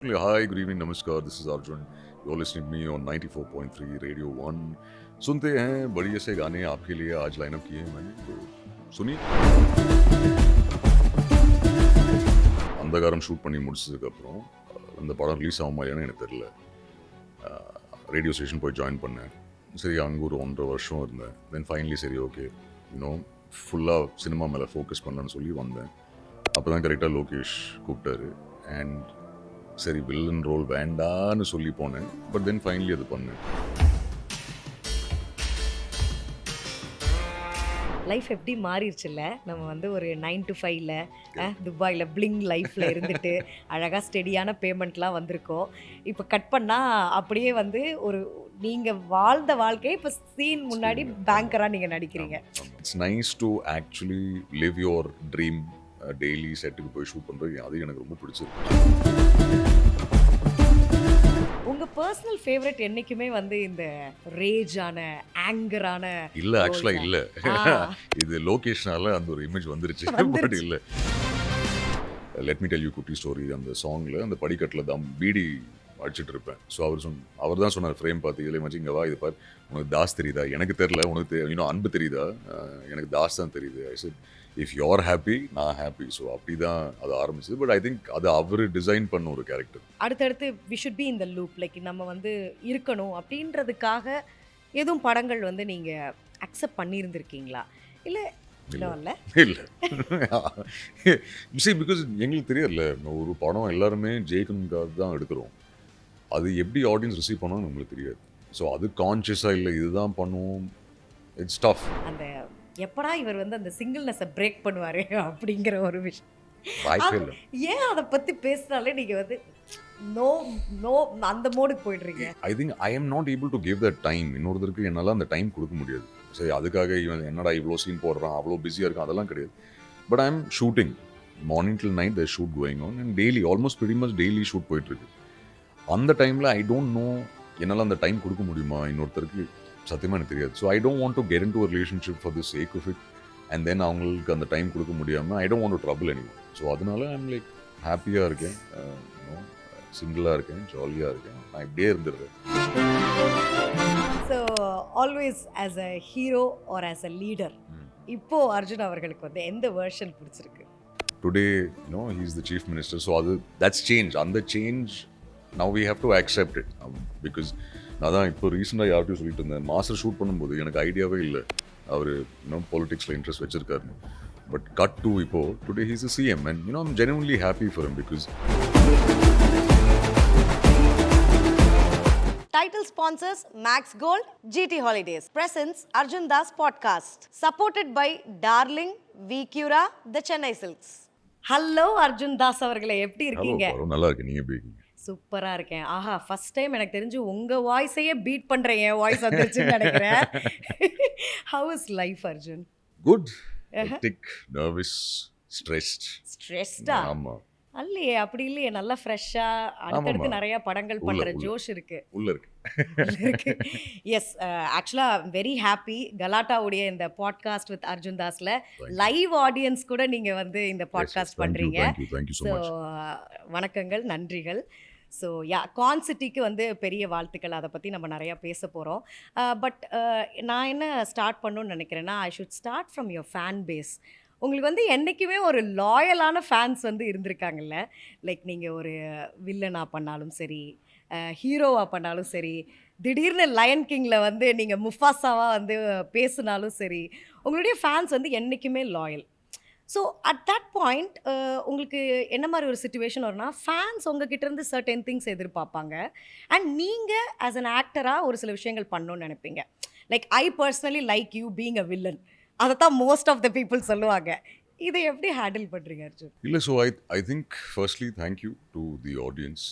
Hi, good evening, namaskar. This is Arjun. You're listening to me on 94.3 Radio 1. सुनते हैं बढ़िया से गाने आपके लिए आज लाइनअप किए हैं मैंने तो सुनिए அந்தகாரம் ஷூட் பண்ணி முடிச்சதுக்கப்புறம் அந்த படம் ரிலீஸ் ஆகும் மாதிரியான எனக்கு தெரியல. ரேடியோ ஸ்டேஷன் போய் ஜாயின் பண்ணேன். சரி அங்கே ஒரு 1.5 வருஷம் இருந்தேன். தென் ஃபைனலி சரி ஓகே இன்னும் ஃபுல்லாக சினிமா மேலே ஃபோக்கஸ் பண்ணலான்னு சொல்லி வந்தேன். அப்போ தான் கரெக்டாக லோகேஷ் கூப்பிட்டாரு அண்ட் சரி வில்லன் ரோல் வேண்டான்னு சொல்லி போனேன். பட் தென் ஃபைனலி அது பண்ணேன். லைஃப் எப்படி மாறிடுச்சுல்ல. நம்ம வந்து ஒரு 9 to 5ல துபாயில் பிளிங் லைஃப்பில் இருந்துட்டு அழகாக ஸ்டெடியான பேமெண்ட்லாம் வந்திருக்கோம். இப்போ கட் பண்ணால் அப்படியே வந்து ஒரு நீங்கள் வாழ்ந்த வாழ்க்கையை இப்போ சீன் முன்னாடி பேங்கராக நீங்கள் நடிக்கிறீங்க. It's nice to actually live your dream. Daily செட்டுக்கு போய் ஷூட் பண்ணுறது அது எனக்கு ரொம்ப பிடிச்சிருக்கு. உங்கள் பர்சனல் ஃபேவரட் என்றைக்குமே வந்து இந்த ரேஜான ஆங்கரான இல்லை ஆக்சுவலாக இல்லை இது லோகேஷ்னால அந்த ஒரு இமேஜ் வந்துருச்சு. பட் இல்லை லெட் மீ டெல் யூ குட்டி ஸ்டோரி. அந்த சாங்கில் அந்த படிக்கட்டில் தான் பீடி அடிச்சுட்டு இருப்பேன். ஸோ அவர் தான் சொன்னார் ஃப்ரேம் பார்த்து இதில் மச்சி இங்கே வா இது பார் உனக்கு தாஸ் தெரியுதா எனக்கு தெரில உனக்கு இன்னும் அன்பு தெரியுதா எனக்கு தாஸ் தான் தெரியுது. ஐ set if you are happy நான் ஹாப்பி. ஸோ அப்படி தான் அது ஆரம்பிச்சது. பட் ஐ திங்க் அது அவர் டிசைன் பண்ண ஒரு கேரக்டர். அடுத்தடுத்து வி ஷுட் பி இந்த லூப் லைக் நம்ம வந்து இருக்கணும் அப்படின்றதுக்காக எதுவும் படங்கள் வந்து நீங்கள் அக்செப்ட் பண்ணியிருந்திருக்கீங்களா இல்லை? இல்லை சரி பிகாஸ் எங்களுக்கு தெரியல ஒரு படம் எல்லாருமே ஜெயிக்கணுங்காக தான் எடுக்கிறோம். அது எப்படி ஆடியன்ஸ் ரிசீவ் பண்ணணும்னு நம்மளுக்கு தெரியாது. ஸோ அது கான்ஷியஸாக இல்லை இதுதான் பண்ணுவோம். It's tough. அந்த எப்படா இவர் வந்து அந்த சிங்கிள்னஸை பிரேக் பண்ணுவார் அப்படிங்கிற ஒரு விஷயம் ஏன் அதை பற்றி பேசினாலே நீங்கள் வந்து நோ நோ அந்த மோடுக்கு போய்ட்றீங்க. I think I am not able to give the time. இன்னொருத்தருக்கு என்னால் அந்த டைம் கொடுக்க முடியாது. சரி அதுக்காக இவன் என்னடா இவ்வளோ சீன் போடுறான் அவ்வளோ பிஸியாக இருக்கான் அதெல்லாம் கிடையாது. But I am shooting morning till night there shoot going on and daily almost very much daily shoot போயிட்டுருக்கு. அந்த டைமில் ஐ டோன்ட் நோ என்னால் அந்த டைம் கொடுக்க முடியுமா இன்னொருத்தருக்கு சத்தியமாக எனக்கு தெரியாது. So I don't want to get into a relationship for the sake of it and then அவங்களுக்கு அந்த டைம் கொடுக்க முடியாமல் I don't want to trouble any. So அதனால ஐம் லைக் ஹாப்பியாக இருக்கேன், சிங்கிளாக இருக்கேன், ஜாலியாக இருக்கேன், நான் இப்படியே இருந்துடுறேன். So always as a hero or as a leader இப்போ அர்ஜுன் அவர்களுக்கு வந்து எந்த வெர்ஷன் பிடிச்சிருக்கு? Today he is the chief minister. So அது தட்ஸ் சேஞ்ச். அந்த change now we have to accept it because நான் தான் இப்போ ரீசெண்டாக யார்கிட்டையும் சொல்லிட்டு இருந்தேன். மாஸ்டர் ஷூட் பண்ணும்போது எனக்கு ஐடியாவே இல்லை அவர் பொலிட்டிக்ஸில் இன்ட்ரெஸ்ட் வச்சிருக்காருன்னு. பட் கட் டு இப்போ today he is a CM and I'm genuinely happy for him because Title sponsors Max Gold, GT Holidays. Presents Arjun Das podcast. Supported by Darling, Vicura, The Chennai Silks. Hello Arjun Das அவர்களே, எப்படி இருக்கீங்க? நல்லா இருக்கு. நீங்கள் எப்படி இருக்கீங்க? சூப்பராக இருக்கேன். ஆஹா, ஃபர்ஸ்ட் டைம் எனக்கு தெரிஞ்சு உங்கள் வாய்ஸையே பீட் பண்ணுறேன். என் வாய்ஸ் வந்துருச்சுன்னு நினைக்கிறேன். How is life Arjun? Good. Hectic, nervous, stressed. ஸ்ட்ரெஸ்டா? ஆமாம். அல்லையே, அப்படி இல்லையே, நல்லா ஃப்ரெஷ்ஷாக அடுத்தடுத்து நிறைய படங்கள் பண்ணுற ஜோஷ் இருக்கு. உள்ள இருக்கு. எஸ், ஆக்சுவலாக வெரி ஹாப்பி. கலாட்டாவுடைய இந்த பாட்காஸ்ட் வித் அர்ஜுன் தாஸில் லைவ் ஆடியன்ஸ் கூட நீங்கள் வந்து இந்த பாட்காஸ்ட் பண்ணுறீங்க. ஸோ வணக்கங்கள், நன்றிகள். ஸோ கான்சிட்டிக்கு வந்து பெரிய வாழ்த்துக்கள். அதை பற்றி நம்ம நிறையா பேச போகிறோம். பட் நான் என்ன ஸ்டார்ட் பண்ணணும்னு நினைக்கிறேன்னா, I should start from your fan base. உங்களுக்கு வந்து என்றைக்குமே ஒரு லாயலான ஃபேன்ஸ் வந்து இருந்திருக்காங்கல்ல. லைக் நீங்கள் ஒரு வில்லனாக பண்ணாலும் சரி, ஹீரோவாக பண்ணாலும் சரி, திடீர்னு லயன் கிங்கில் வந்து நீங்கள் முஃபாசாவாக வந்து பேசினாலும் சரி, உங்களுடைய ஃபேன்ஸ் வந்து என்றைக்குமே loyal. So at that point உங்களுக்கு என்ன மாதிரி ஒரு சுச்சுவேஷன் வரும்னா, ஃபேன்ஸ் உங்ககிட்டேருந்து சர்டன் திங்ஸ் எதிர்பார்ப்பாங்க அண்ட் நீங்கள் ஆஸ் அன் ஆக்டராக ஒரு சில விஷயங்கள் பண்ணணும்னு நினைப்பீங்க. Like I personally like you being a villain. அதை தான் மோஸ்ட் ஆஃப் த பீப்புள் சொல்லுவாங்க. இதை எப்படி ஹேண்டில் பண்ணுறீங்க அர்ஜுன்? இல்லை, so I think firstly thank you to the audience.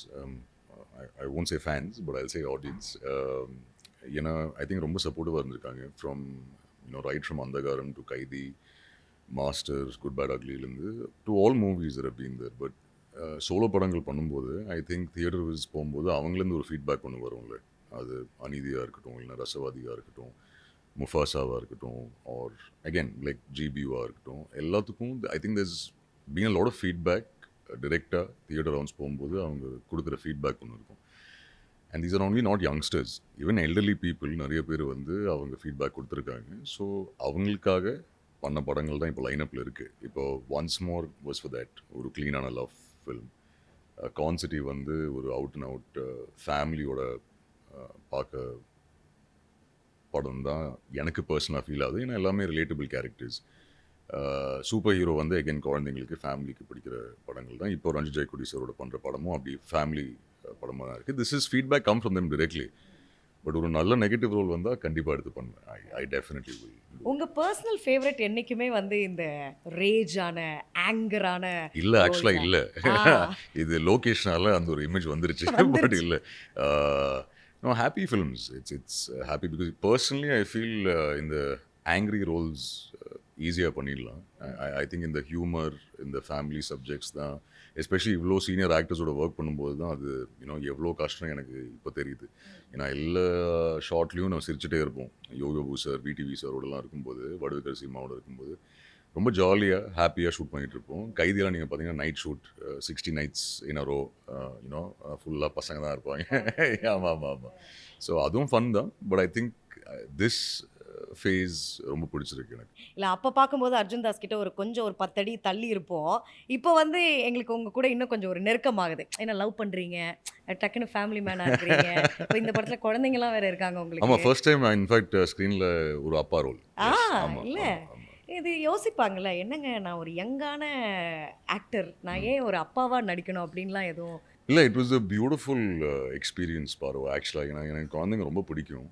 I won't say fans, but I'll say audience. ஏன்னா ஐ திங்க் ரொம்ப சப்போர்ட்டிவாக இருந்திருக்காங்க. From right from Andhagaram to Kaithi, Masters, Good Bad அக்லிலேருந்து to all movies that have been there. But solo படங்கள் பண்ணும்போது I think theatre visits போகும்போது அவங்களேருந்து ஒரு feedback ஒன்று வரும்ல. அது அநீதியாக இருக்கட்டும், இல்லைன்னா ரசவாதியாக இருக்கட்டும், முஃபாசாவாக இருக்கட்டும், ஆர் அகேன் லைக் ஜிபியூவாக இருக்கட்டும், எல்லாத்துக்கும் I think there's been a lot of feedback டிரெக்டாக தியேட்டர் ரவுண்ட்ஸ் போகும்போது அவங்க கொடுக்குற ஃபீட்பேக் ஒன்று இருக்கும். And these are only not youngsters, even elderly people நிறைய பேர் வந்து அவங்க ஃபீட்பேக் கொடுத்துருக்காங்க. ஸோ அவங்களுக்காக பண்ண படங்கள் தான் இப்போ லைனப்பில் இருக்குது. இப்போ once more was for that, ஒரு க்ளீனான லவ் ஃபில்ம். கான்சிட்டி வந்து ஒரு அவுட் அண்ட் அவுட் ஃபேமிலியோட பார்க்க படம் தான் எனக்கு பர்சனலாக ஃபீல் ஆகுது. ஏன்னா எல்லாமே ரிலேட்டபிள் கேரக்டர்ஸ். சூப்பர் ஹீரோ வந்து அகைன் குழந்தைங்களுக்கு ஃபேமிலிக்கு பிடிக்கிற படங்கள் தான். இப்போ ரஞ்சித் ஜெயக்குடி சாரோட பண்ணுற படமும் அப்படி ஃபேமிலி படமாக தான் இருக்குது. This is feedback come from them directly. But ஒரு நல்ல நெகட்டிவ் ரோல் வந்தால் கண்டிப்பாக எடுத்து பண்ணுவேன். I definitely will. உங்கள் பர்சனல் ஃபேவரட் என்றைக்குமே வந்து இந்த ரேஜான ஆங்கரான இல்லை, ஆக்சுவலாக இல்லை. இது லொகேஷனால அந்த ஒரு இமேஜ் வந்துருச்சு. பட் இல்லை, no, happy films. It's happy because personally I feel in the angry roles easier பண்ணிடலாம். I think in the humor, in the family subjects தான், எஸ்பெஷலி இவ்வளோ சீனியர் ஆக்டர்ஸோட ஒர்க் பண்ணும்போது தான் அது எவ்வளோ கஷ்டம் எனக்கு இப்போ தெரியுது. ஏன்னா எல்லா ஷார்ட்லேயும் நம்ம சிரிச்சுட்டே இருப்போம். யோகபு சார், விடிவி சாரோடலாம் இருக்கும்போது, வடுகர் சீமாவோட இருக்கும்போது ரொம்ப ஜாலியாக ஹாப்பியாக ஷூட் பண்ணிகிட்டு இருப்போம். கைதியெல்லாம் நீங்கள் பார்த்தீங்கன்னா night shoot 60 nights in a row, ஃபுல்லாக பசங்க தான் இருப்பாங்க. ஆமாம் ஆமாம் ஆமாம். ஸோ அதுவும் ஃபன் தான். But I think this phase ரொம்ப பிடிச்சிருக்கு எனக்கு. இல்லை, அப்போ பார்க்கும்போது அர்ஜுன் தாஸ் கிட்ட ஒரு 10 அடி தள்ளி இருப்போம். இப்போ வந்து எங்களுக்கு உங்கள் கூட இன்னும் கொஞ்சம் ஒரு நெருக்கமாகுது. ஏன்னா லவ் பண்ணுறீங்க, டக்குன்னு ஃபேமிலி மேனாக இருக்கிறீங்க. இப்போ இந்த படத்தில் குழந்தைங்களாம் வேறு இருக்காங்க உங்களுக்கு. ஆமாம், ஃபர்ஸ்ட் டைம் நான் இன்ஃபேக்ட் ஸ்க்ரீனில் ஒரு அப்பா ரோல். இல்லை, இது யோசிப்பாங்கள்ல, என்னங்க நான் ஒரு யங்கான ஆக்டர், நான் ஏன் ஒரு அப்பாவாக நடிக்கணும் அப்படின்லாம் எதுவும் இல்லை. It was a beautiful experience பாரு. ஆக்சுவலாக எனக்கு குழந்தைங்க ரொம்ப பிடிக்கும்.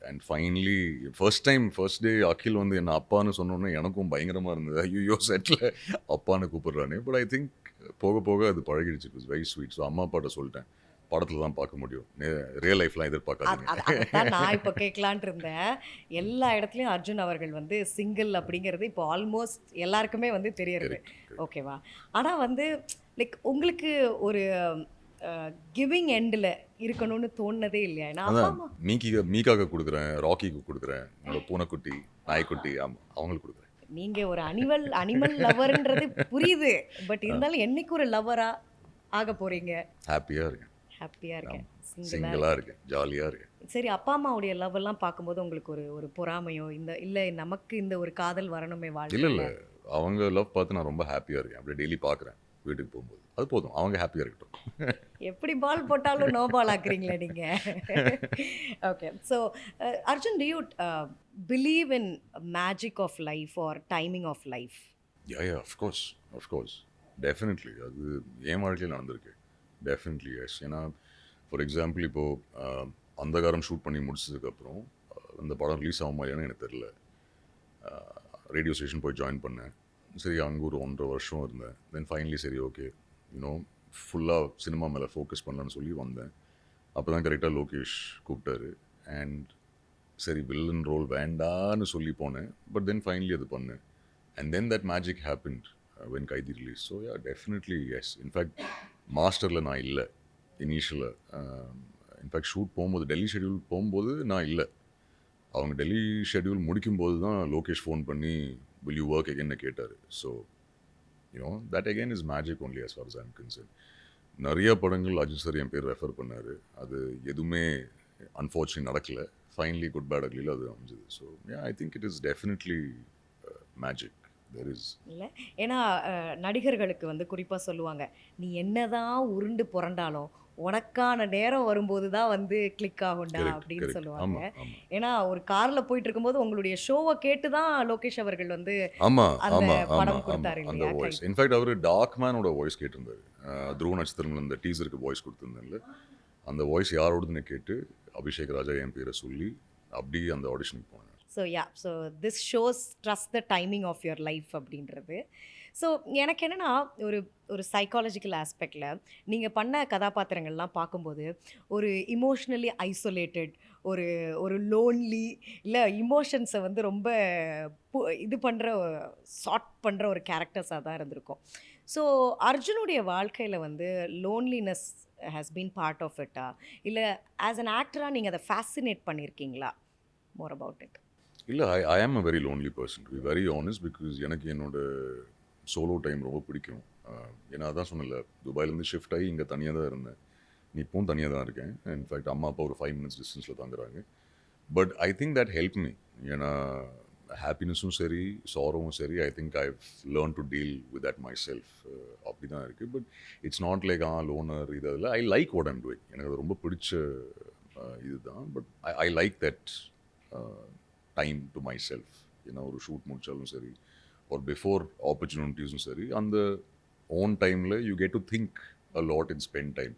அண்ட் ஃபைனலி ஃபர்ஸ்ட் டே அகில் வந்து என்ன அப்பான்னு சொன்னோன்னே எனக்கும் பயங்கரமாக இருந்தது. ஐயோ செட்டில் அப்பான்னு கூப்பிடுறானே. பட் ஐ திங்க் போக போக அது பழகிடுச்சு. It was very sweet. So அம்மா அப்பாட்ட சொல்லிட்டேன், படத்தில் தான் பார்க்க முடியும், ரியல் லைஃப்லாம் எதிர்பார்க்காதீங்க. அதான் நான் இப்போ கேட்கலான்ட்டு இருந்தேன். எல்லா இடத்துலையும் அர்ஜுன் அவர்கள் வந்து சிங்கிள் அப்படிங்கிறது இப்போ ஆல்மோஸ்ட் எல்லாருக்குமே வந்து தெரியறது. ஓகேவா? ஆனால் வந்து லைக் உங்களுக்கு ஒரு கிவிங் எண்டில் இருக்கணும்னு தோணுனதே இல்லையா? நான் மீக்காக கொடுக்குறேன், ராக்கிக்கு கொடுக்குறேன், என்னோட பூனைக்குட்டி, நாய்க்குட்டி, அவங்களுக்கு கொடுக்குறேன். நீங்கள் ஒரு அனிமல் லவர்ன்றது புரியுது. பட் இருந்தாலும் என்னைக்கு ஒரு லவரா ஆக போறீங்க? ஹாப்பியாக இருக்கேன், சிங்கிளாக இருக்கேன், ஜாலியாக இருக்கேன். சரி, அப்பா அம்மாவுடைய லவ் எல்லாம் பார்க்கும்போது உங்களுக்கு ஒரு பொறாமையோ இல்லை நமக்கு இந்த ஒரு காதல் வரணுமே வாழ்க்கை? இல்லை, அவங்க லவ் பார்த்து நான் ரொம்ப ஹாப்பியாக இருக்கேன். அப்படியே டெய்லி பார்க்குறேன் வீட்டுக்கு போகும்போது. அது போதும், அவங்க ஹாப்பியாக இருக்கட்டும். எப்படி பால் போட்டாலும் நோ பால் ஆக்குறீங்களே நீங்கள். Okay, so Arjun, do you believe in magic of life or timing of life? Yeah, of course definitely. அது என் வாழ்க்கையில் நடந்திருக்கு. Definitely yes. ஏன்னா ஃபார் எக்ஸாம்பிள் இப்போது அந்தகாரம் ஷூட் பண்ணி முடிச்சதுக்கப்புறம் அந்த படம் ரிலீஸ் ஆகுமா இல்லைன்னு எனக்கு தெரில. ரேடியோ ஸ்டேஷன் போய் ஜாயின் பண்ணேன். சரி, அங்கே ஒரு 1.5 வருஷம் இருந்தேன். தென் ஃபைனலி சரி ஓகே, ஃபுல்லாக சினிமா மேலே ஃபோக்கஸ் பண்ணலான்னு சொல்லி வந்தேன். அப்போ தான் கரெக்டாக லோகேஷ் கூப்பிட்டாரு. அண்ட் சரி, வில்லன் ரோல் வேண்டான்னு சொல்லி போனேன். பட் தென் ஃபைனலி அது பண்ணேன். And then that magic happened when Kaithi release. So yeah, definitely yes. In fact மாஸ்டரில் நான் இல்லை இனிஷியலாக. இன்ஃபேக்ட் ஷூட் போகும்போது, டெல்லி ஷெட்யூல் போகும்போது நான் இல்லை. அவங்க டெல்லி ஷெட்யூல் முடிக்கும்போது தான் லோகேஷ் ஃபோன் பண்ணி will you work again கேட்டார். So that again is magic only as far as I'm concerned. நிறைய படங்கள் அர்ஜுன் சார் என் பேர் ரெஃபர் பண்ணார். அது எதுவுமே அன்ஃபார்ச்சுனேட் நடக்கலை. ஃபைனலி குட் பேட் அக்லியில் அது அமைஞ்சது. So I think it is definitely magic. There is இல்லை, ஏன்னா நடிகர்களுக்கு வந்து குறிப்பாக சொல்லுவாங்க, நீ என்னதான் உருண்டு புரண்டாலும் உனக்கான நேரம் வரும்போது தான் வந்து கிளிக் ஆகும்டா அப்படின்னு சொல்லுவாங்க. ஏன்னா ஒரு கார்ல போயிட்டு இருக்கும்போது உங்களுடைய ஷோவை கேட்டு தான் லோகேஷ் அவர்கள் வந்து அந்த படம் கொடுத்தாரு. இன்ஃபேக்ட் அவர் டார்க் மேனோட வாய்ஸ் கேட்டிருந்தாரு. துருவ நட்சத்திரம் இந்த டீசருக்கு வாய்ஸ் கொடுத்துருந்தாரு. அந்த வாய்ஸ் யாரோடதுன்னு கேட்டு அபிஷேக் ராஜா என் பேரை சொல்லி அப்படி அந்த ஆடிஷனுக்கு போனேன். So this shows trust the timing of your life அப்படின்றது. ஸோ எனக்கு என்னென்னா ஒரு சைக்காலஜிக்கல் ஆஸ்பெக்டில் நீங்கள் பண்ண கதாபாத்திரங்கள்லாம் பார்க்கும்போது ஒரு இமோஷ்னலி ஐசோலேட்டட், ஒரு லோன்லி, இல்லை இமோஷன்ஸை வந்து ரொம்ப இது பண்ணுற சார்ட் பண்ணுற ஒரு கேரக்டர்ஸாக தான் இருந்திருக்கும். ஸோ அர்ஜுனுடைய வாழ்க்கையில் வந்து loneliness has been part of இட்டா, இல்லை ஆஸ் அன் ஆக்டராக நீங்கள் அதை ஃபேசினேட் பண்ணியிருக்கீங்களா? More about it. இல்லை, I am a very lonely person, to be very honest. Because எனக்கு என்னோட சோலோ டைம் ரொம்ப பிடிக்கும். ஏன்னா அதான் சொன்னல, துபாயிலேருந்து ஷிஃப்ட் ஆகி இங்கே தனியாக தான் இருந்தேன். இப்பவும் தனியாக தான் இருக்கேன். இன்ஃபேக்ட் அம்மா அப்பா ஒரு 5 minutes டிஸ்டன்ஸில் தங்குறாங்க. But I think that help me. ஏன்னா ஹாப்பினஸும் சரி, சாரோவும் சரி, I think I learn to deal with that myself. அப்படி தான் இருக்குது. But it's not like loner இது அதில். I like what I'm doing. எனக்கு அது ரொம்ப பிடிச்ச இதுதான். But I like that time to myself. ஏன்னா ஒரு ஷூட் முடித்தாலும் சரி, ஒரு பிஃபோர் ஆப்பர்ச்சுனிட்டிஸும் சரி, அந்த ஓன் டைமில் you get to think a lot and spend time.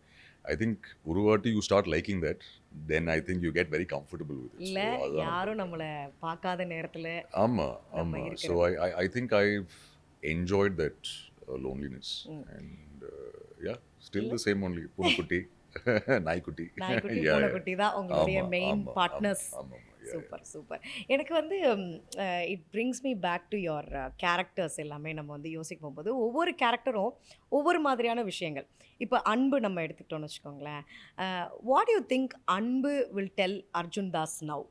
I think ஒரு வாட்டி you start liking that, then I think you get very comfortable with it. இல்ல யாரும் நம்மள பார்க்காத நேரத்துல ஆமா ஆமா. So I think I've enjoyed that loneliness and yeah, still the same only. பூனைக்குட்டி நாய்க்குட்டி நாய்க்குட்டி பூனைக்குட்டி தான் உங்களுடைய மெயின் பார்ட்னர்ஸ். Super super. எனக்கு வந்து it brings me back to your characters. எல்லாமே நம்ம வந்து யோசிக்க போகும்போது ஒவ்வொரு கேரக்டரும் ஒவ்வொரு மாதிரியான விஷயங்கள். இப்போ அன்பு நம்ம எடுத்துக்கிட்டோம்னு வச்சுக்கோங்களேன். வாட் யூ திங்க் அன்பு will tell Arjun Das now?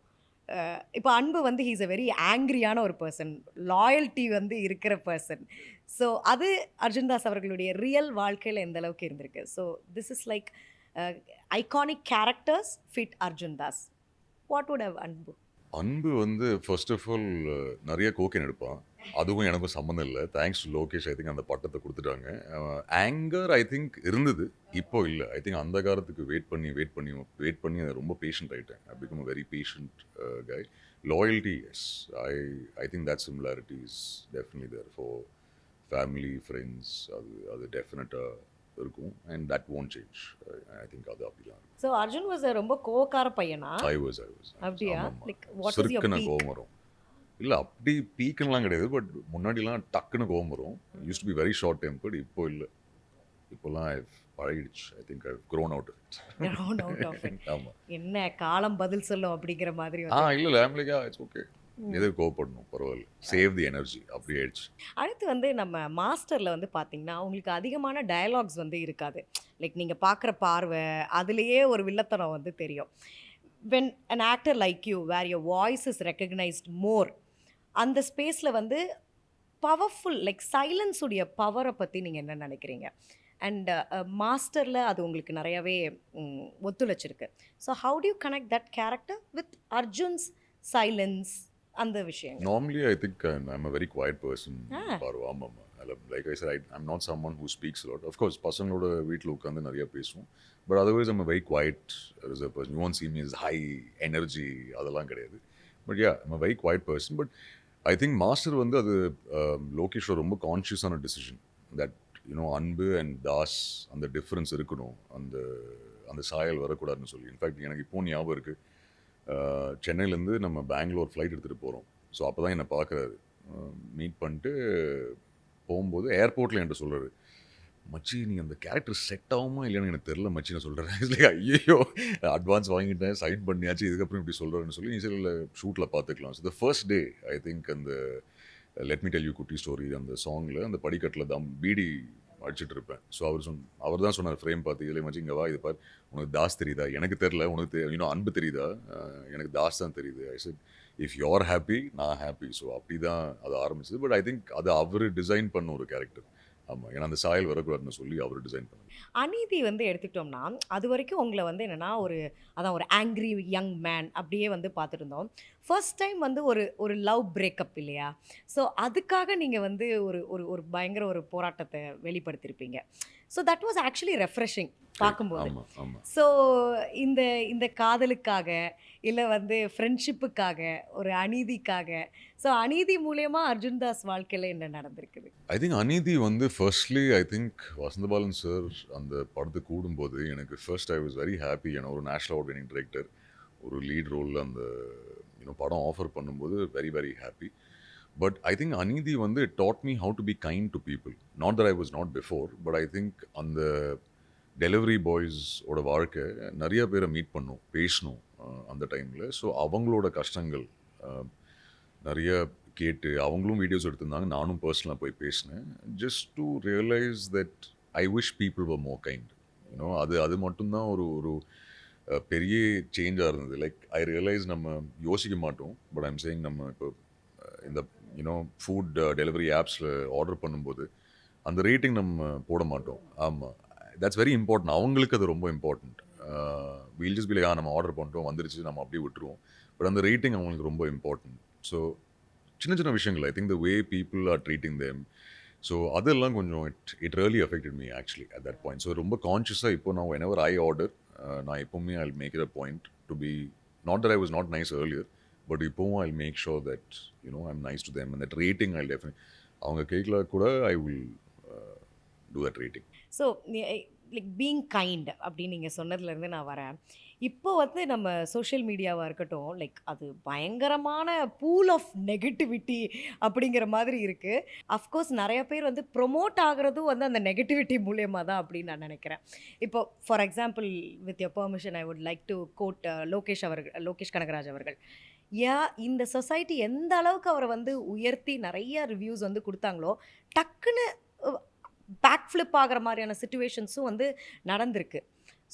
இப்போ அன்பு வந்து ஹீஸ் அ வெரி ஆங்க்ரியான ஒரு பர்சன், லாயல்ட்டி வந்து இருக்கிற பர்சன். ஸோ அது அர்ஜுன் தாஸ் அவர்களுடைய ரியல் வாழ்க்கையில் எந்த அளவுக்கு இருந்திருக்கு? So this is like iconic characters fit Arjun Das. What would have Anbu? Anbu வந்து ஃபர்ஸ்ட் ஆஃப் ஆல் நிறைய கோகேன் எடுப்பான். அதுவும் எனக்கும் சம்மந்தம் இல்லை. Thanks to Lokesh, I think அந்த பட்டத்தை கொடுத்துட்டாங்க. ஆங்கர் ஐ திங்க் இருந்தது, இப்போ இல்லை. ஐ திங்க் அந்த காலத்துக்கு வெயிட் பண்ணி அது ரொம்ப பேஷண்ட் ஆகிட்டேன். I become a very patient guy. Loyalty, yes, I think that similarity is definitely there for family, friends. அது டெஃபினட்டாக இருக்கும். And that won't change. I think அது அப்படிலாம் இருக்கும். ஸோ அர்ஜுன் வாஸ் ரொம்ப கோவக்கார பையனா? ஐ வாஸ் அப்படியா? லைக் வாட் இஸ் யுவர் சிறுக்குன்னு பீக்? கோவம் வரும். இல்லை அப்படி பீக்குன்னெலாம் கிடையாது. பட் முன்னாடிலாம் டக்குன்னு கோவம் வரும். Used to be very short tempered. இப்போ இல்லை. இப்போலாம் பழகிடுச்சு. I think I've grown out of it. Grown out of it. ஆமாம். என்ன காலம் பதில் சொல்லும் அப்படிங்கிற மாதிரி இல்லை ஐம் லைக் இட்ஸ் ஓகே. எதுக்கு கோவப்படணும், பரவாயில்ல, சேவ் தி எனர்ஜி, அப்படி ஆயிடுச்சு. அடுத்து வந்து நம்ம மாஸ்டரில் வந்து பார்த்தீங்கன்னா உங்களுக்கு அதிகமான டயலாக்ஸ் வந்து இருக்காது. லைக் நீங்கள் பார்க்குற பார்வை அதுலேயே ஒரு வில்லத்தனம் வந்து தெரியும். When an actor like you where your voice is recognized more, அந்த ஸ்பேஸில் வந்து பவர்ஃபுல் லைக் சைலன்ஸ் உடைய பவரை பற்றி நீங்கள் என்ன நினைக்கிறீங்க? அண்ட் மாஸ்டரில் அது உங்களுக்கு நிறையவே ஒத்துழைச்சிருக்கு. So how do you connect that character with Arjun's silence அந்த விஷயங்கள்? Normally, I think I'm a very quiet person. ஆமாம். Like I said, I'm not someone who speaks a lot. Of course, பசங்களோட வீட்டில் உட்காந்து நிறைய பேசுவோம். But otherwise, I'm a very quiet reserved person. You won't see me as high energy, அதெல்லாம் கிடையாது. But yeah, I'm a very quiet person. But I think master வந்து அது லோகேஷோட ரொம்ப கான்ஷியஸான டிசிஷன். தட் அன்பு அண்ட் தாஸ் அந்த டிஃப்ரென்ஸ் இருக்கணும், அந்த சாயல் வரக்கூடாதுன்னு சொல்லி. இன்ஃபேக்ட் எனக்கு இப்போ ஞாபகம் இருக்குது, சென்னையிலேருந்து நம்ம பெங்களூர் ஃப்ளைட் எடுத்துகிட்டு போகிறோம். ஸோ அப்போ தான் என்னை பார்க்குறாரு. மீட் பண்ணிட்டு போகும்போது ஏர்போர்ட்டில் என்கிட்ட சொல்கிறாரு, மச்சி நீ அந்த கேரக்டர் செட் ஆகுமா இல்லைன்னு எனக்கு தெரில மச்சி, நான் சொல்கிறேன். இல்லை ஐயோ, அட்வான்ஸ் வாங்கிட்டேன், சைன் பண்ணியாச்சு, இதுக்கப்புறம் இப்படி சொல்கிறேன்னு சொல்லி, நீ சரி இல்லை ஷூட்டில் பார்த்துக்கலாம். So the first day I think அந்த லெட் மீ டெல் யூ குட்டி ஸ்டோரி அந்த சாங்கில் அந்த படிக்கட்டில் தான் பீடி அடிச்சுட்டு இருப்பேன். ஸோ அவர் தான் சொன்னார் ஃப்ரேம் பார்த்து, இல்லை மச்சி இங்கே வா, இது பார், உனக்கு தாஸ் தெரியுதா? எனக்கு தெரில. உனக்கு அன்பு தெரியுதா? எனக்கு தாஸ் தான் தெரியுது. ஐ set if you are happy, நான் ஹாப்பி. ஸோ அப்படி தான் அது ஆரம்பிச்சது. பட் ஐ திங்க் அது அவர் டிசைன் பண்ண ஒரு கேரக்டர். ஆமாம், ஏன்னா அந்த சாயல் வரக்கூடாதுன்னு சொல்லி அவர் டிசைன் பண்ணார். அநீதி வந்து எடுத்துக்கிட்டோம்னா அது வரைக்கும் உங்களை வந்து என்னென்னா ஒரு ஆங்க்ரி யங் மேன் அப்படியே வந்து பார்த்துட்டு இருந்தோம். ஃபர்ஸ்ட் டைம் வந்து ஒரு லவ் பிரேக்கப் இல்லையா? ஸோ அதுக்காக நீங்கள் வந்து ஒரு பயங்கர ஒரு போராட்டத்தை வெளிப்படுத்தியிருப்பீங்க. So that was actually refreshing பார்க்கும்போது. ஸோ இந்த காதலுக்காக இல்லை வந்து ஃப்ரெண்ட்ஷிப்புக்காக, ஒரு அநீதிக்காக, ஸோ அநீதி மூலயமா அர்ஜுன் தாஸ் வாழ்க்கையில் என்ன நடந்திருக்குது? ஐ திங்க் அநீதி வந்து firstly I think Vasanthabalan sir அந்த படத்துக்கு கூடும்போது எனக்கு first I was very happy. ஏன்னா ஒரு நேஷனல் அவார்ட் வினிங் டிரெக்டர் ஒரு லீட் ரோலில் அந்த படம் ஆஃபர் பண்ணும்போது very very happy. But I think அநீதி வந்து dot me how to be kind to people. Not that I was not before, but I think அந்த டெலிவரி பாய்ஸோட வாழ்க்கை நிறைய பேரை மீட் பண்ணோம், பேசணும் அந்த டைமில். ஸோ அவங்களோட கஷ்டங்கள் நிறைய கேட்டு அவங்களும் வீடியோஸ் எடுத்திருந்தாங்க, நானும் பர்சனலாக போய் பேசினேன். Just to realise that I wish people var more kind. அது மட்டும்தான் ஒரு பெரிய சேஞ்சாக இருந்தது. லைக் ஐ ரியலைஸ் நம்ம யோசிக்க மாட்டோம். பட் ஐம் சேயிங் நம்ம இப்போ இந்த ஃபுட் டெலிவரி ஆப்ஸில் ஆர்டர் பண்ணும்போது அந்த ரேட்டிங் நம்ம போட மாட்டோம். ஆமாம், தட்ஸ் வெரி இம்பார்ட்டன்ட். அவங்களுக்கு அது ரொம்ப important. Wheel just be like நம்ம ஆர்டர் பண்ணிட்டோம் வந்துருச்சு நம்ம அப்படியே விட்டுருவோம். பட் அந்த ரேட்டிங் அவங்களுக்கு ரொம்ப இம்பார்ட்டன்ட். ஸோ சின்ன சின்ன விஷயங்கள் I think the way people are treating them. So அதெல்லாம் கொஞ்சம் it really affected me actually at that point. So ரொம்ப கான்ஷியஸாக இப்போ நான் whenever ஐ ஆர்டர் நான் எப்போவுமே I make it a point to be not that I was not nice earlier, but இப்போவும் I make sure that I'm nice to them and that rating I definite அவங்க கேட்கல கூட I will do that rating. So like being kind அப்படின்னு நீங்கள் சொன்னதுலேருந்து நான் வரேன். இப்போ வந்து நம்ம சோஷியல் மீடியாவாக இருக்கட்டும், லைக் அது பயங்கரமான பூல் ஆஃப் நெகட்டிவிட்டி அப்படிங்கிற மாதிரி இருக்குது. அஃப்கோர்ஸ் நிறைய பேர் வந்து ப்ரொமோட் ஆகிறதும் வந்து அந்த நெகட்டிவிட்டி மூலியமாக தான் அப்படின்னு நான் நினைக்கிறேன். இப்போ for example with your permission I would like to quote Lokesh Kanagaraj அவர்கள். இந்த சொசைட்டி எந்த அளவுக்கு அவரை வந்து உயர்த்தி நிறைய ரிவ்யூஸ் வந்து கொடுத்தாங்களோ, டக்குன்னு பேக் ஃப்ளிப் ஆகிற மாதிரியான சிச்சுவேஷன்ஸும் வந்து நடந்திருக்கு.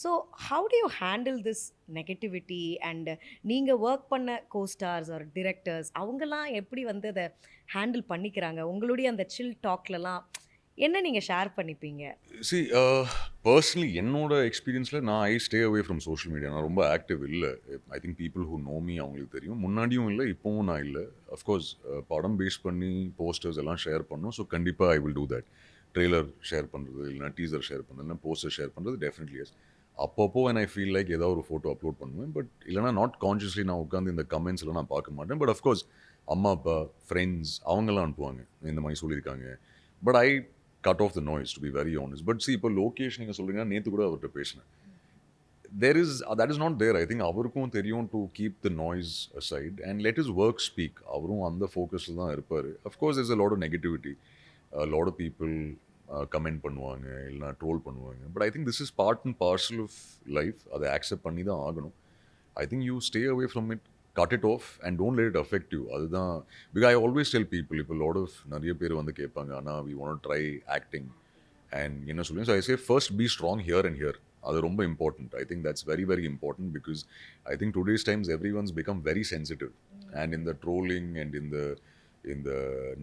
So how do you handle this negativity and நீங்கள் ஒர்க் பண்ண கோஸ்டார்ஸ் ஆர் டிரெக்டர்ஸ் அவங்கெல்லாம் எப்படி வந்து அதை ஹேண்டில் பண்ணிக்கிறாங்க? உங்களுடைய அந்த சில் டாக்லலாம் என்ன நீங்கள் ஷேர் பண்ணிப்பீங்க? சி பர்சனலி என்னோட எக்ஸ்பீரியன்ஸில் நான் ஐ stay away from social media. நான் ரொம்ப ஆக்டிவ் இல்லை. I think people who know me அவங்களுக்கு தெரியும். முன்னாடியும் இல்லை, இப்போவும் நான் இல்லை. அஃப்கோர்ஸ் படம் பேஸ் பண்ணி போஸ்டர்ஸ் எல்லாம் ஷேர் பண்ணோம். ஸோ கண்டிப்பாக ஐ will do that. Trailer share பண்ணுறது, இல்லைனா டீசர் ஷேர் பண்ணுறது, இல்லைனா போஸ்டர் ஷேர் பண்ணுறது டெஃபினெட்லி எஸ். அப்பப்போ when I feel like ஏதாவது ஒரு ஃபோட்டோ அப்லோட் பண்ணுவேன். பட் இல்லைனா நாட் கான்ஷியஸ்லி நான் உட்காந்து இந்த கமெண்ட்ஸ்லாம் நான் பார்க்க மாட்டேன். பட் அஃப்கோர்ஸ் அம்மா அப்பா ஃப்ரெண்ட்ஸ் அவங்கெல்லாம் அனுப்புவாங்க, இந்த மாதிரி சொல்லியிருக்காங்க. But I cut off the noise to be very honest. But see இப்போ லோகேஷ் நீங்கள் சொல்கிறீங்கன்னா நேற்று கூட அவர்கிட்ட பேசினேன். that is not there. I think அவருக்கும் தெரியும் to keep the noise aside and let his work speak. அவரும் அந்த ஃபோக்கஸில் தான் இருப்பார். Of course there's a lot of negativity. A lot of people comment பண்ணுவாங்க, இல்லைனா ட்ரோல் பண்ணுவாங்க. But I think this is part and parcel of life. அதை accept பண்ணி தான் ஆகணும். I think you stay away from it, cut it off and don't let it affect you. அதுதான் because I always tell people. இப்போ lot of நிறைய பேர் வந்து கேட்பாங்க, ஆனால் we want try acting and என்ன சொல்லுவேன். So I say first be strong here and here. அது ரொம்ப important. I think that's very very important because I think today's times everyone's become very sensitive and இந்த trolling and இந்த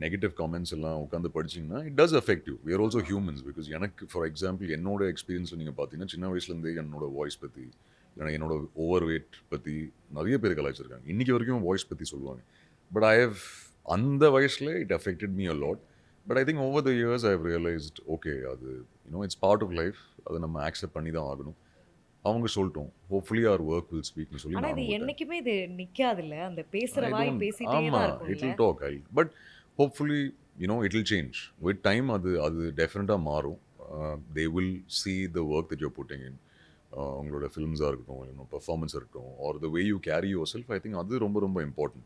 negative comments எல்லாம் உட்காந்து படிச்சிங்கன்னா it does affect you. We are also humans. Because எனக்கு for example என்னோட எக்ஸ்பீரியன்ஸில் நீங்கள் பார்த்தீங்கன்னா சின்ன வயசுலேருந்தே என்னோட வாய்ஸ் பற்றி, இல்லைனா என்னோட ஓவர் வெயிட் பற்றி நிறைய பேர் கலாய்ச்சிருக்காங்க. இன்றைக்கி வரைக்கும் வாய்ஸ் பற்றி சொல்லுவாங்க. பட் ஐ ஹவ் அந்த வயசில் it affected me a lot. But I think over the years I have realised okay, அது இட்ஸ் பார்ட் ஆஃப் லைஃப். அதை நம்ம ஆக்செப்ட் பண்ணி தான் ஆகணும். அவங்க சொல்லிட்டோம் hopefully our work will speak னு சொல்லி ஆனா இது என்னைக்குமே இது நிக்காதுல்ல, அந்த பேசுற வாய் பேசிட்டே தான் இருக்கும். it will talk but hopefully it will change with time. அது டெஃபினட்டா மாறும். they will see the work that you're putting in. உங்களோட ஃபிலிம்ஸாக இருக்கட்டும், பெர்ஃபார்மன்ஸ் இருக்கட்டும், or the way you carry yourself. I think அது ரொம்ப ரொம்ப important.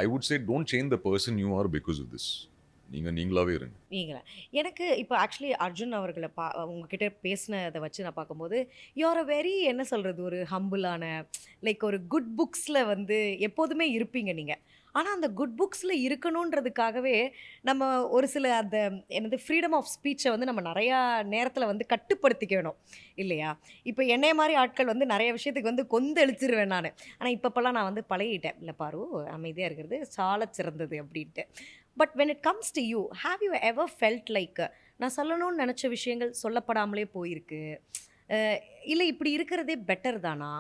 I would say don't change the person you are because of this. நீங்களாவே இருங்க. எனக்கு இப்போ ஆக்சுவலி அர்ஜுன் அவர்களை உங்ககிட்ட பேசினதை வச்சு நான் பார்க்கும்போது யூஆர் அ வெரி என்ன சொல்கிறது, ஒரு ஹம்பிளான லைக் ஒரு குட் புக்ஸில் வந்து எப்போதுமே இருப்பீங்க நீங்கள். ஆனால் அந்த குட் புக்ஸில் இருக்கணுன்றதுக்காகவே நம்ம ஒரு சில அந்த என்னது ஃப்ரீடம் ஆஃப் ஸ்பீச்சை வந்து நம்ம நிறையா நேரத்தில் வந்து கட்டுப்படுத்திக்கணும் இல்லையா? இப்போ என்னைய மாதிரி ஆட்கள் வந்து நிறைய விஷயத்துக்கு வந்து கொந்தளிச்சிருவேன் நான். ஆனால் இப்போப்பெல்லாம் நான் வந்து பழகிட்டேன். இல்லை பாரு, அமைதியாக இருக்கிறது சால சிறந்தது அப்படின்ட்டு. But when it comes to you, have you ever felt like நான் சொல்லணும்னு நினச்ச விஷயங்கள் சொல்லப்படாமலே போயிருக்கு, இல்லை இப்படி இருக்கிறதே பெட்டர் தானா,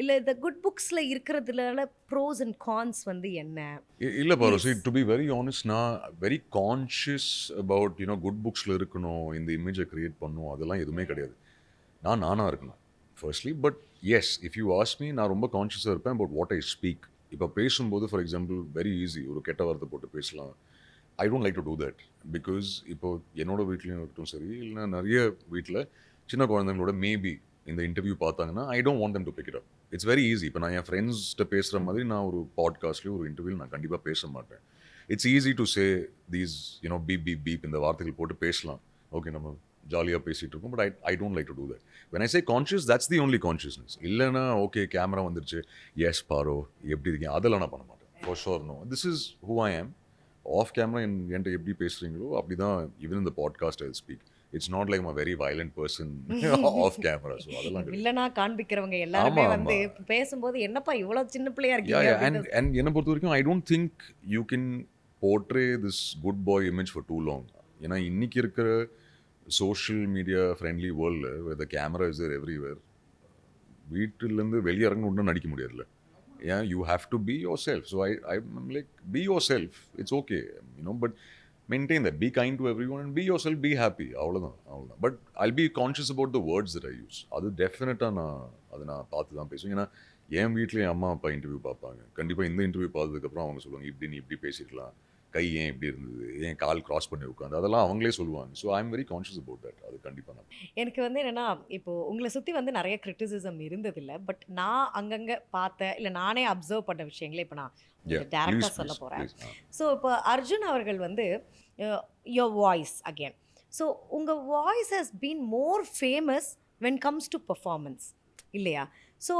இல்லை இந்த குட் புக்ஸில் இருக்கிறதுல ப்ரோஸ் அண்ட் கான்ஸ் வந்து என்ன? இல்லை பாரு, டு பி வெரி ஆனஸ்ட், நான் வெரி கான்ஷியஸ் அபவுட் குட் புக்ஸில் இருக்கணும், இந்த இமேஜை க்ரியேட் பண்ணணும், அதெல்லாம் எதுவுமே கிடையாது. நானாக இருக்கணும் firstly. But yes, if you ask me, நான் ரொம்ப கான்ஷியஸாக இருப்பேன் அபவுட் வாட் ஐ ஸ்பீக். இப்போ பேசும்போது ஃபார் எக்ஸாம்பிள் வெரி ஈஸி ஒரு கெட்ட வார்த்தை போட்டு பேசலாம். ஐ don't like to do that. Because இப்போது என்னோட வீட்லேயும் இருக்கட்டும் சரி, இல்லைனா நிறைய வீட்டில் சின்ன குழந்தைங்களோட மேபி இந்த இன்டர்வியூ பார்த்தாங்கன்னா I don't want them to pick it up. It's very easy. இப்போ நான் என் ஃப்ரெண்ட்ஸ்கிட்ட பேசுகிற மாதிரி நான் ஒரு பாட்காஸ்ட்லேயும் ஒரு இன்டர்வியூவில் நான் கண்டிப்பாக பேச மாட்டேன். It's easy to say these beep beep beep இந்த வார்த்தைகள் போட்டு பேசலாம். ஓகே, நம்ம ஜாலியாக பேசிகிட்டு இருக்கோம். But I don't like to do that. When I say conscious, that's the only consciousness. இல்லைனா ஓகே கேமரா வந்துருச்சு, எஸ் பாரோ எப்படி இருக்கேன், அதெல்லாம் நான் பண்ண மாட்டேன். For sure no, this is who I am. Off camera என்கிட்ட எப்படி பேசுகிறீங்களோ அப்படி தான் ஈவன் இந்த podcast I speak. It's not like my very violent person off camera. So அதெல்லாம் இல்லைனா காண்பிக்கிறவங்க எல்லாருமே வந்து பேசும்போது என்னப்பா இவ்வளோ சின்ன பிள்ளையா இருக்கீங்க. அண்ட் என்னை பொறுத்த வரைக்கும் I don't think you can portray this good boy image for too long. ஏன்னா இன்னைக்கு இருக்கிற சோஷியல் மீடியா ஃப்ரெண்ட்லி வேர்ல்டில் the camera is there everywhere. வீட்டிலேருந்து வெளியே இறங்க ஒன்றும் நடிக்க முடியாதுல்ல. ஏன் you have to be yourself. So I like be yourself, it's okay but maintain that, be kind to everyone and be yourself, be happy, அவ்வளோதான். But I'll be conscious about the words that I use. அது டெஃபினட்டாக நான் பார்த்து தான் பேசுவேன். ஏன்னா என் வீட்டில் என் அம்மா அப்பா இன்டர்வியூ பார்ப்பாங்க. கண்டிப்பாக இந்த இன்டர்வியூ பார்த்ததுக்கப்புறம் அவங்க சொல்லுவாங்க, இப்படி நீ இப்படி பேசியிருக்கலாம், கை ஏன் இப்படி இருந்தது, ஏன் கால் கிராஸ் பண்ணி உட்காந்து, அதெல்லாம் அவங்களே சொல்லுவாங்க. So I am very conscious about that. அது கண்டிப்பாக நான் எனக்கு வந்து என்னன்னா, இப்போ உங்கள சுத்தி வந்து நெறைய கிரிட்டிசிசம் இருந்ததில்ல. பட் நான் அங்கங்க பார்த்த, இல்ல நானே அப்சர்வ் பண்ண விஷயங்கள இப்ப நான் டைரக்ட்டா சொல்ல போறேன். ஸோ இப்போ அர்ஜுன் அவர்கள் வந்து யுவர் வாய்ஸ் அகைன். ஸோ உங்க voice has been more famous when comes to performance இல்லையா? ஸோ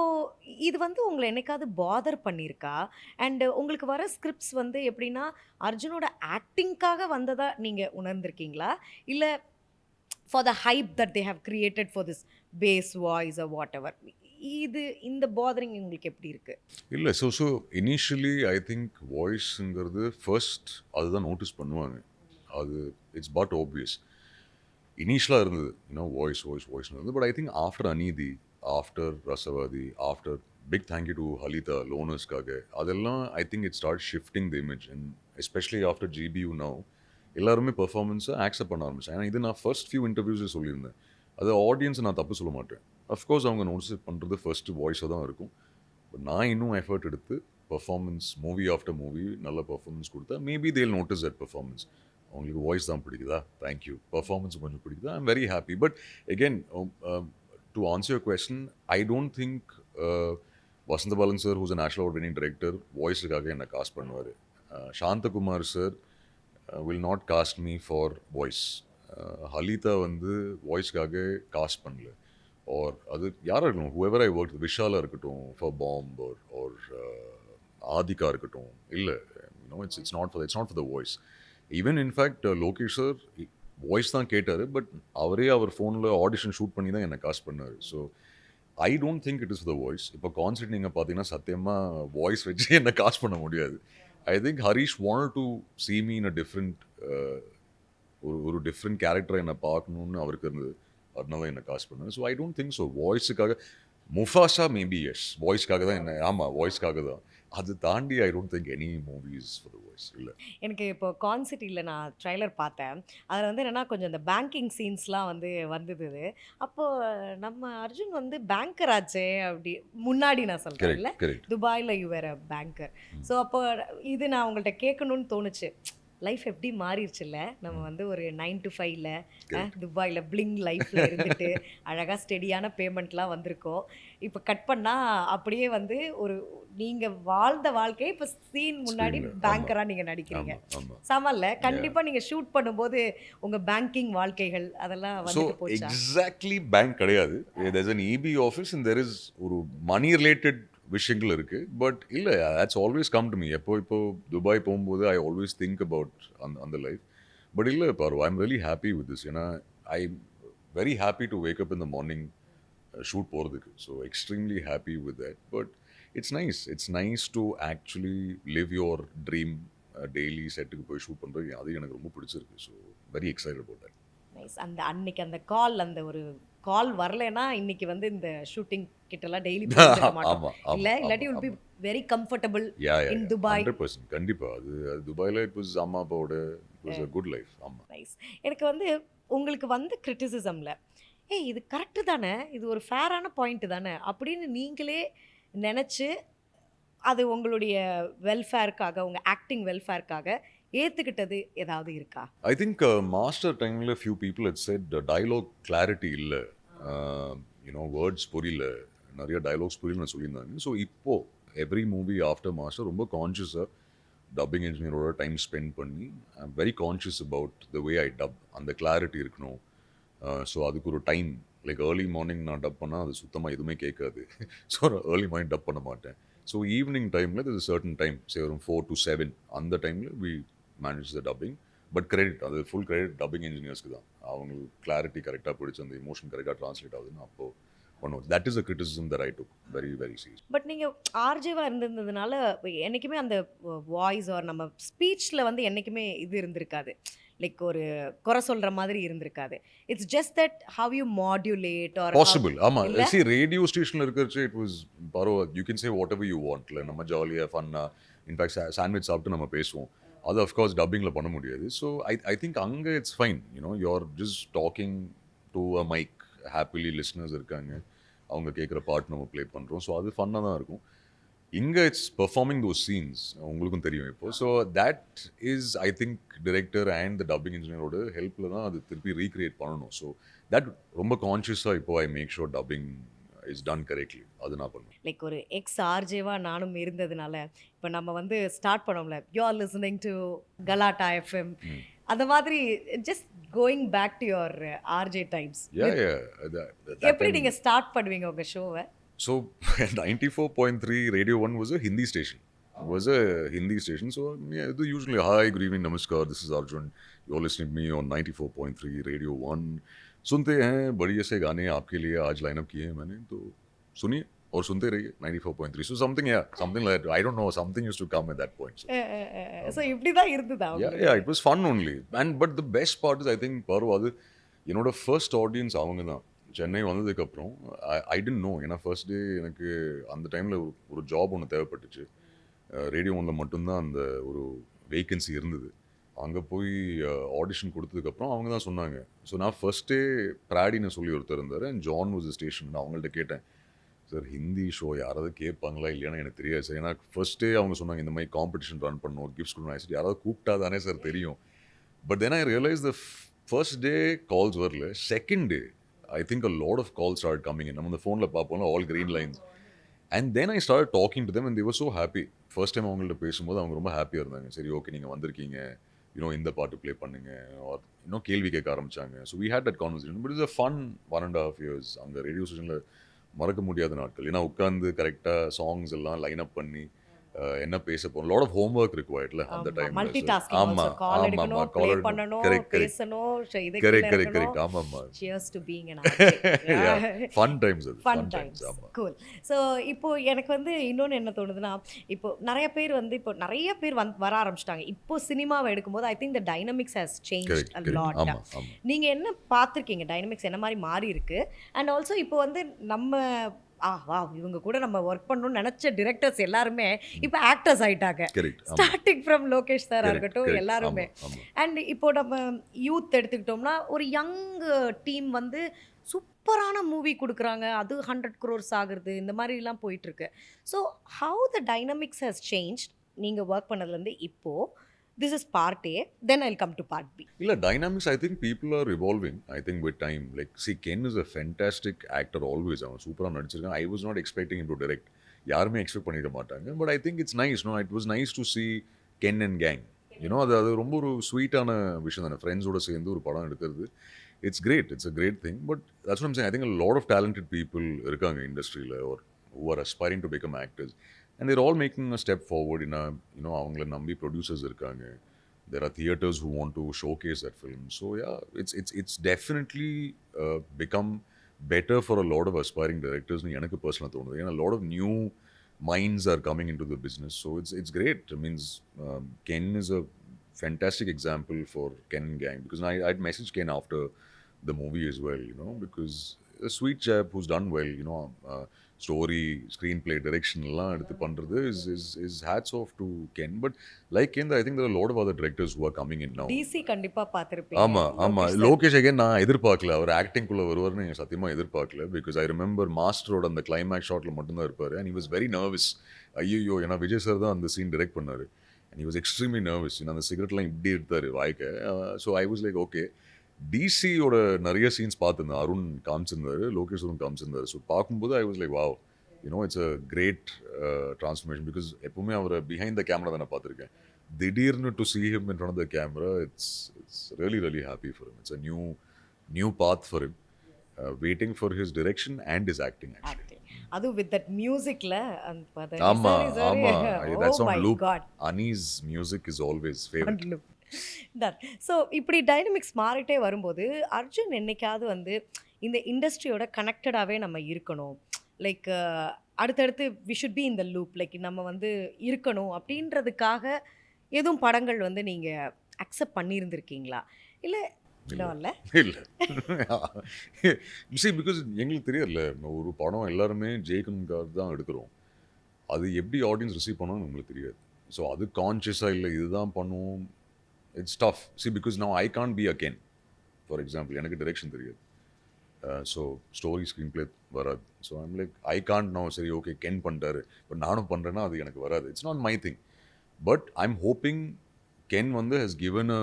இது வந்து உங்களை என்னைக்காவது பாதர் பண்ணியிருக்கா? அண்ட் உங்களுக்கு வர ஸ்கிரிப்ட்ஸ் வந்து எப்படின்னா, அர்ஜுனோட ஆக்டிங்காக வந்ததா நீங்க உணர்ந்திருக்கீங்களா? இல்ல for the hype that they have created for this base voice or whatever, இந்த பாதரிங் உங்களுக்கு எப்படி இருக்கு? இல்லை. ஸோ இனிஷியலி ஐ திங்க் வாய்ஸுங்கிறது ஃபர்ஸ்ட் அதுதான் நோட்டீஸ் பண்ணுவாங்க. அது இட்ஸ் பட் ஆப்வியஸ். இனிஷியலாக இருந்தது வாய்ஸ்னு இருந்தது. But I think after Aneethi, after Rasavathi, after big thank you to Halitha லோனர்ஸ்க்காக, அதெல்லாம் I think it start shifting the image. And especially after GBU now எல்லாருமே பெர்ஃபார்மன்ஸை ஆக்செப்ட் பண்ண ஆரம்பிச்சேன். ஏன்னா இது நான் ஃபர்ஸ்ட் ஃபியூ இன்டர்வியூஸே சொல்லியிருந்தேன். அது ஆடியன்ஸை நான் தப்பு சொல்ல மாட்டேன். அஃப்கோர்ஸ் அவங்க நோட்டீஸ் பண்ணுறது ஃபர்ஸ்ட் வாய்ஸாக தான் இருக்கும். பட் நான் இன்னும் எஃபர்ட் எடுத்து பெர்ஃபார்மன்ஸ் மூவி ஆஃப்டர் மூவி நல்ல பெர்ஃபார்மன்ஸ் கொடுத்தா maybe they'll notice that performance. அவங்களுக்கு வாய்ஸ் தான் பிடிக்குதா, தேங்க்யூ. பெர்ஃபார்மன்ஸ் கொஞ்சம் பிடிக்குதா, I am very happy. But again to answer your question, I don't think Vasanthabalan sir who's a national award winning director வாய்ஸுக்காக என்னை cast பண்ணுவார். Santhakumar sir will not cast me for voice. Halitha வந்து வாய்ஸ்க்காக cost பண்ணல. R அது யாராக இருக்கணும், whoever I worked, விஷாலாக இருக்கட்டும் ஃபார் பாம்ப், or ஆதிகா இருக்கட்டும், இல்லை it's not for the voice. Even in fact Lokesh sir voice தான் கேட்டார். பட் அவர் ஃபோனில் ஆடிஷன் ஷூட் பண்ணி தான் என்னை காஸ்ட் பண்ணார். So I don't think it is the voice. இப்போ கான்சர்ட் நீங்கள் பார்த்தீங்கன்னா சத்தியமாக வாய்ஸ் வச்சு என்னை காஸ்ட் பண்ண முடியாது. I think Harish want to see me in a different ஒரு டிஃப்ரெண்ட் கேரக்டரை என்னை பார்க்கணுன்னு அவருக்கு இருந்தது. அதனால என்னை காஸ்ட் பண்ணேன். So I don't think so வாய்ஸுக்காக. முஃபாசா மேபி எஸ், வாய்ஸ்க்காக தான் என்ன, ஆமாம் வாய்ஸ்க்காக தான். அது தாண்டி I don't think any movies for the voice. இல்லை, எனக்கு இப்போ கான்சிட்டியில் நான் ட்ரைலர் பார்த்தேன். அதில் வந்து என்னென்னா கொஞ்சம் இந்த பேங்கிங் சீன்ஸ்லாம் வந்து வந்தது. அப்போது நம்ம அர்ஜுன் வந்து பேங்கர் ஆச்சே, அப்படி முன்னாடி நான் சொல்கிறேன் இல்லை, துபாயில் you were a banker. So அப்போ இது நான் உங்கள்கிட்ட கேட்கணும்னு தோணுச்சு. லைஃப் எப்படி மாறிடுச்சுல்ல, நம்ம வந்து ஒரு 9 to 5ல துபாயில் பிளிங் லைஃப்பில் இருந்துட்டு அழகாக ஸ்டெடியான பேமெண்ட்லாம் வந்திருக்கோம். இப்போ கட் பண்ணால் அப்படியே வந்து ஒரு நீங்கள் வாழ்ந்த வாழ்க்கையை இப்போ சீன் முன்னாடி பேங்கராக நீங்கள் நடிக்கிறீங்க. சமல்ல கண்டிப்பாக நீங்கள் ஷூட் பண்ணும்போது உங்கள் பேங்கிங் வாழ்க்கைகள் அதெல்லாம் வந்து எக்ஸாக்ட்லி பேங்க் கிடையாது. There is an EB office and there is ஒரு மணி ரிலேட்டட் விஷயங்கள் இருக்குது. பட் இல்லை, that's always come to me. இப்போ துபாய் போகும்போது ஐ ஆல்வேஸ் திங்க் அபவுட் அந்த லைஃப். பட் இல்லை பார்வா, I am very happy with this. ஏன்னா I very happy to wake up in the morning shoot போகிறதுக்கு. So extremely happy with that. But it's nice to actually live your dream. Daily செட்டுக்கு போய் shoot பண்ணுறது அது எனக்கு ரொம்ப பிடிச்சிருக்கு. So very excited about that. Nice. அன்னைக்கு அந்த கால், அந்த ஒரு கால் வரலைன்னா இன்னைக்கு வந்து இந்த ஷூட்டிங் கிட்டலாம் டெய்லி போக மாட்டோம் இல்ல, இல்லாட்டி will be very comfortable in Dubai. 100% கண்டிப்பா. அது துபாயில it was அம்மா அப்பாவோட it was a good life. ஆமா. நைஸ். எனக்கு வந்து உங்களுக்கு வந்து கிரிட்டிசிசம்ல இது கரெக்ட் தானே, இது ஒரு ஃபேரான பாயிண்ட் தானே அப்படின்னு நீங்களே நினைச்சு அது உங்களுடைய வெல்ஃபேருக்காக, உங்க ஆக்டிங் வெல்ஃபேருக்காக ஏத்துக்கிட்டது ஏதாவது இருக்கா? ஐ திங்க் மாஸ்டர் டைம்ல few people had said dialogue clarity இல்லை, வேர்ட்ஸ் புரியல, நிறைய டயலாக்ஸ் புரியலன்னு சொல்லியிருந்தாங்க. ஸோ இப்போ எவ்ரி மூவி ஆஃப்டர் மாஸ்டர் ரொம்ப கான்ஷியஸாக டப்பிங் இன்ஜினியரோட டைம் ஸ்பெண்ட் பண்ணி I am very conscious about the way I dub. அந்த கிளாரிட்டி இருக்கணும். ஸோ அதுக்கு ஒரு டைம், லைக் ஏர்லி மார்னிங் நான் டப் பண்ணால் அது சுத்தமாக எதுவுமே கேட்காது. ஸோ நான் ஏர்லி மார்னிங் டப் பண்ண மாட்டேன். ஸோ ஈவினிங் டைமில் இது சர்டன் டைம், சே ஒரு 4 to 7 அந்த டைமில் we manage the dubbing. But credit, அது ஃபுல் கிரெடிட் டப்பிங் இன்ஜினியர்ஸ்க்கு தான். அவங்களுக்கு கிளாரிட்டி கரெக்டாக பிடிச்சி அந்த எமோஷன் கரெக்டாக ட்ரான்ஸ்லேட் ஆகுதுன்னு அப்போது பண்ணுவோம். That is a criticism that I took very very serious. But நீங்கள் ஆர்ஜேவாக இருந்திருந்ததுனால என்றைக்குமே அந்த வாய்ஸ் ஆர் நம்ம ஸ்பீச்சில் வந்து என்றைக்குமே இது இருந்திருக்காது. லைக் ஒரு குறை சொல்ற மாதிரி இருந்திருக்காது. It's just that how you modulate or possible. ஆமா. இல்ல see ரேடியோ ஸ்டேஷன்ல இருக்கிறச்சு it was you can say whatever you want. நம்ம ஜாலியா ஃபன்னா இன்ஃபேக்ட் சாண்ட்விச் சாப்பிட்டு நம்ம பேசுவோம். அது அஃப்கோர்ஸ் டப்பிங்கில் பண்ண முடியாது. ஸோ ஐ திங்க் அங்கே it's fine. You are just talking to a mic. Happily listeners இருக்காங்க. அவங்க கேட்குற பாட்டு நம்ம ப்ளே பண்ணுறோம். ஸோ அது ஃபன்னாக தான் இருக்கும். இங்கே இட்ஸ் பெர்ஃபார்மிங் தோஸ் சீன்ஸ். உங்களுக்கும் தெரியும் இப்போ. So that is I think director and the dubbing இன்ஜினியரோட ஹெல்ப்பில் தான் அது திருப்பி ரீக்ரியேட் பண்ணணும். ஸோ தட் ரொம்ப கான்ஷியஸாக இப்போ I make sure dubbing is done correctly. அது நான் பண்ணுவேன். லைக் ஒரு எக்ஸ் ஆர்ஜேவா நானும் இருந்ததுனால இப்போ நம்ம வந்து ஸ்டார்ட் பண்ணோம்ல, you are listening to Galatta FM, அந்த மாதிரி just going back to your RJ times. எப்படி நீங்க ஸ்டார்ட் பண்ணுவீங்க உங்க ஷோவை? So 94.3 Radio 1 was a Hindi station. So yeah, it was usually hi, good evening, namaskar. This is Arjun. You're listening to me on 94.3 Radio 1. सुनते हैं बढ़िया से गाने आपके लिए आज लाइन अप किए हैं मैंने, तो सुनिए और सुनते रहिए 94.3. So something like that. I don't know, something used to come at that point. So இப்படி தான் இருந்ததா? Yeah, it was fun only. But the best part is I think அது என்னோட ஃபர்ஸ்ட் ஆடியன்ஸ் அவங்க தான். சென்னை வந்ததுக்கப்புறம் ஐ டென்ட் நோ. ஏன்னா first day எனக்கு அந்த டைமில் ஒரு ஜாப் ஒன்று தேவைப்பட்டுச்சு. ரேடியோ ஒன்றில் மட்டும்தான் அந்த ஒரு வேக்கன்சி இருந்தது. அங்கே போய் ஆடிஷன் கொடுத்ததுக்கப்புறம் அவங்க தான் சொன்னாங்க. ஸோ நான் ஃபர்ஸ்ட் டே ப்ராடின்னு சொல்லி ஒருத்தர் இருந்தார் அண்ட் ஜான் வாஸ் ஸ்டேஷன். நான் அவங்கள்ட்ட கேட்டேன், சார் ஹிந்தி ஷோ யாராவது கேட்பாங்களா இல்லையானா எனக்கு தெரியாது சார். ஏன்னா ஃபர்ஸ்ட் டே அவங்க சொன்னாங்க இந்த மாதிரி காம்படிஷன் ரன் பண்ணணும், கிஃப்ட்ஸ் கொடுக்கணும். சார் யாராவது கூப்பிட்டா தானே சார் தெரியும். But then I realise the first day calls வரல. Second day I think a lot of calls started coming in. நம்ம அந்த ஃபோனில் பார்ப்போம், all green lines. And then I started talking to them and they were so happy. First time அவங்கள்ட்ட பேசும்போது அவங்க ரொம்ப ஹாப்பியாக இருந்தாங்க. சரி ஓகே நீங்கள் வந்திருக்கீங்க, இந்த பாட்டு ப்ளே பண்ணுங்க, ஆர் கேள்வி கேட்க ஆரம்பிச்சாங்க. So we had that conversation. But it was a fun 1.5 years. அங்கே ரேடியோ ஸ்டேஷனில் மறக்க முடியாத நாட்கள். ஏன்னா உட்காந்து கரெக்டாக சாங்ஸ் எல்லாம் லைன் அப் பண்ணி என்ன பேச போறோம். லாட் ஆஃப் ஹோம்வொர்க் ரிக்வயர்ட்ல அந்த டைம்ல. Multitasking also. கால் எடுக்கணும், ப்ளே பண்ணணும், பேசணும், இது கரெக்ட். ஆமாமா. cheers to being an artist. fun times அது. fun times. cool. so இப்போ எனக்கு வந்து இன்னொன்னு என்ன தோணுதுன்னா, இப்போ நிறைய பேர் வர ஆரம்பிச்சிட்டாங்க. இப்போ சினிமாவை எடுக்கும்போது I think the dynamics has changed a lot. நீங்க என்ன பார்த்திருக்கீங்க, டைனமிக்ஸ் என்ன மாதிரி மாறி இருக்கு? அண்ட் ஆல்சோ இப்போ வந்து நம்ம இவங்க கூட நம்ம ஒர்க் பண்ணணும்னு நினைச்ச டிரெக்டர்ஸ் எல்லாருமே இப்போ ஆக்டர்ஸ் ஆயிட்டாங்க. ஸ்டார்டிங் ஃப்ரம் லோகேஷ் சாரா இருக்கட்டும் எல்லாருமே. அண்ட் இப்போ நம்ம யூத் எடுத்துக்கிட்டோம்னா ஒரு யங் டீம் வந்து சூப்பரான மூவி கொடுக்குறாங்க, அது 100 crores ஆகுறது, இந்த மாதிரிலாம் போயிட்டு இருக்கு. So how the dynamics has change நீங்கள் ஒர்க் பண்ணதுலேருந்து இப்போ? This is part A, then I'll come to part B. இல்ல dynamics, I think people are evolving. I think with time, like see Ken is a fantastic actor always. அவன் சூப்பரா நடிச்சிருக்கான். I was not expecting him to direct. யாருமே expect பண்ணிட மாட்டாங்க. But I think it's nice, it was nice to see Ken and gang. அது ரொம்ப ஒரு ஸ்வீட்டான விஷயம் தானே, ஃப்ரெண்ட்ஸோட சேர்ந்து ஒரு படம் எடுக்கிறது. It's great, it's a great thing. But that's what I'm saying. I think a lot of talented people இருக்காங்க இண்டஸ்ட்ரியில் or who are aspiring to become actors. And they're all making a step forward in அவங்கள நம்பி producers இருக்காங்க. There are theaters who want to showcase that film. So yeah, it's definitely become better for a lot of aspiring directors. எனக்கு personally தோணுது. ஏன்னா a lot of new minds are coming into the business. So it's great. I mean, Ken is a fantastic example for Ken and gang, because I'd messaged Ken after the movie as well, because a sweet chap who's done well, story, screenplay, direction எல்லாம் எடுத்து பண்றது is hats off to Ken. But like Ken, I think there are a lot of other directors who are coming in now. DC கண்டிப்பா பார்த்திருப்பீங்க. ஆமா Lokesh again நான் எதிர்பார்க்கல அவர் acting குள்ள வருவார்னு சத்தியமா எதிர்பார்க்கல. because I remember மாஸ்டரோட அந்த கிளைமேக்ஸ் ஷாட்ல மட்டும் தான் இருப்பாரு. and he was very nervous. ஐயோ ஏன்னா விஜய் சார் தான் அந்த சீன் டைரக்ட் பண்ணாரு. and he was extremely nervous. அந்த சிகரெட்லாம் இப்படி எடுத்தாரு வாய்க்க. so I was like okay. டிசியோட நிறைய சீன்ஸ் பார்த்துருந்தேன். அருண் காமிச்சிருந்தாரு, லோகேஷ் அருண் காமிச்சிருந்தாரு. ஸோ பார்க்கும்போது I was like wow, it's a great transformation. Because எப்பவுமே அவரை பிஹைண்ட் த கேமரா தானே பார்த்துருக்கேன். திடீர்னு to see him in front of the camera, it's really really happy for him. It's a new path for him. Waiting for his direction and his acting actually. அது with that musicல அந்த ஆமா that's on loop. Ani's music is always favorite. So இப்படி dynamics மாறிட்டே வரும்போது அர்ஜுன் என்னைக்காவது வந்து இந்த இண்டஸ்ட்ரியோட கனெக்டடாகவே நம்ம இருக்கணும், லைக் அடுத்தடுத்து we should be in the loop, like நம்ம வந்து இருக்கணும் அப்படின்றதுக்காக எதுவும் படங்கள் வந்து நீங்கள் அக்செப்ட் பண்ணியிருந்திருக்கீங்களா? இல்லை இல்லை இல்லை பிகாஸ் எங்களுக்கு தெரியல ஒரு படம் எல்லாருமே ஜெயிக்கணுங்காக தான் எடுக்கிறோம். அது எப்படி ஆடியன்ஸ் ரிசீவ் பண்ணணும்னு உங்களுக்கு தெரியாது. ஸோ அது கான்ஷியஸாக இல்லை இதுதான் பண்ணுவோம். இட்ஸ் டஃப் பிகாஸ் நான் I can't be again. For example எனக்கு டிரெக்ஷன் தெரியாது. ஸோ ஸ்டோரி ஸ்க்ரீன் பிளே வராது. So I'm like I can't no சரி ஓகே கென் பண்ணிட்டாரு பட் நானும் பண்ணுறேன்னா அது எனக்கு வராது. It's not my thing. But I'm hoping Ken வந்து has given a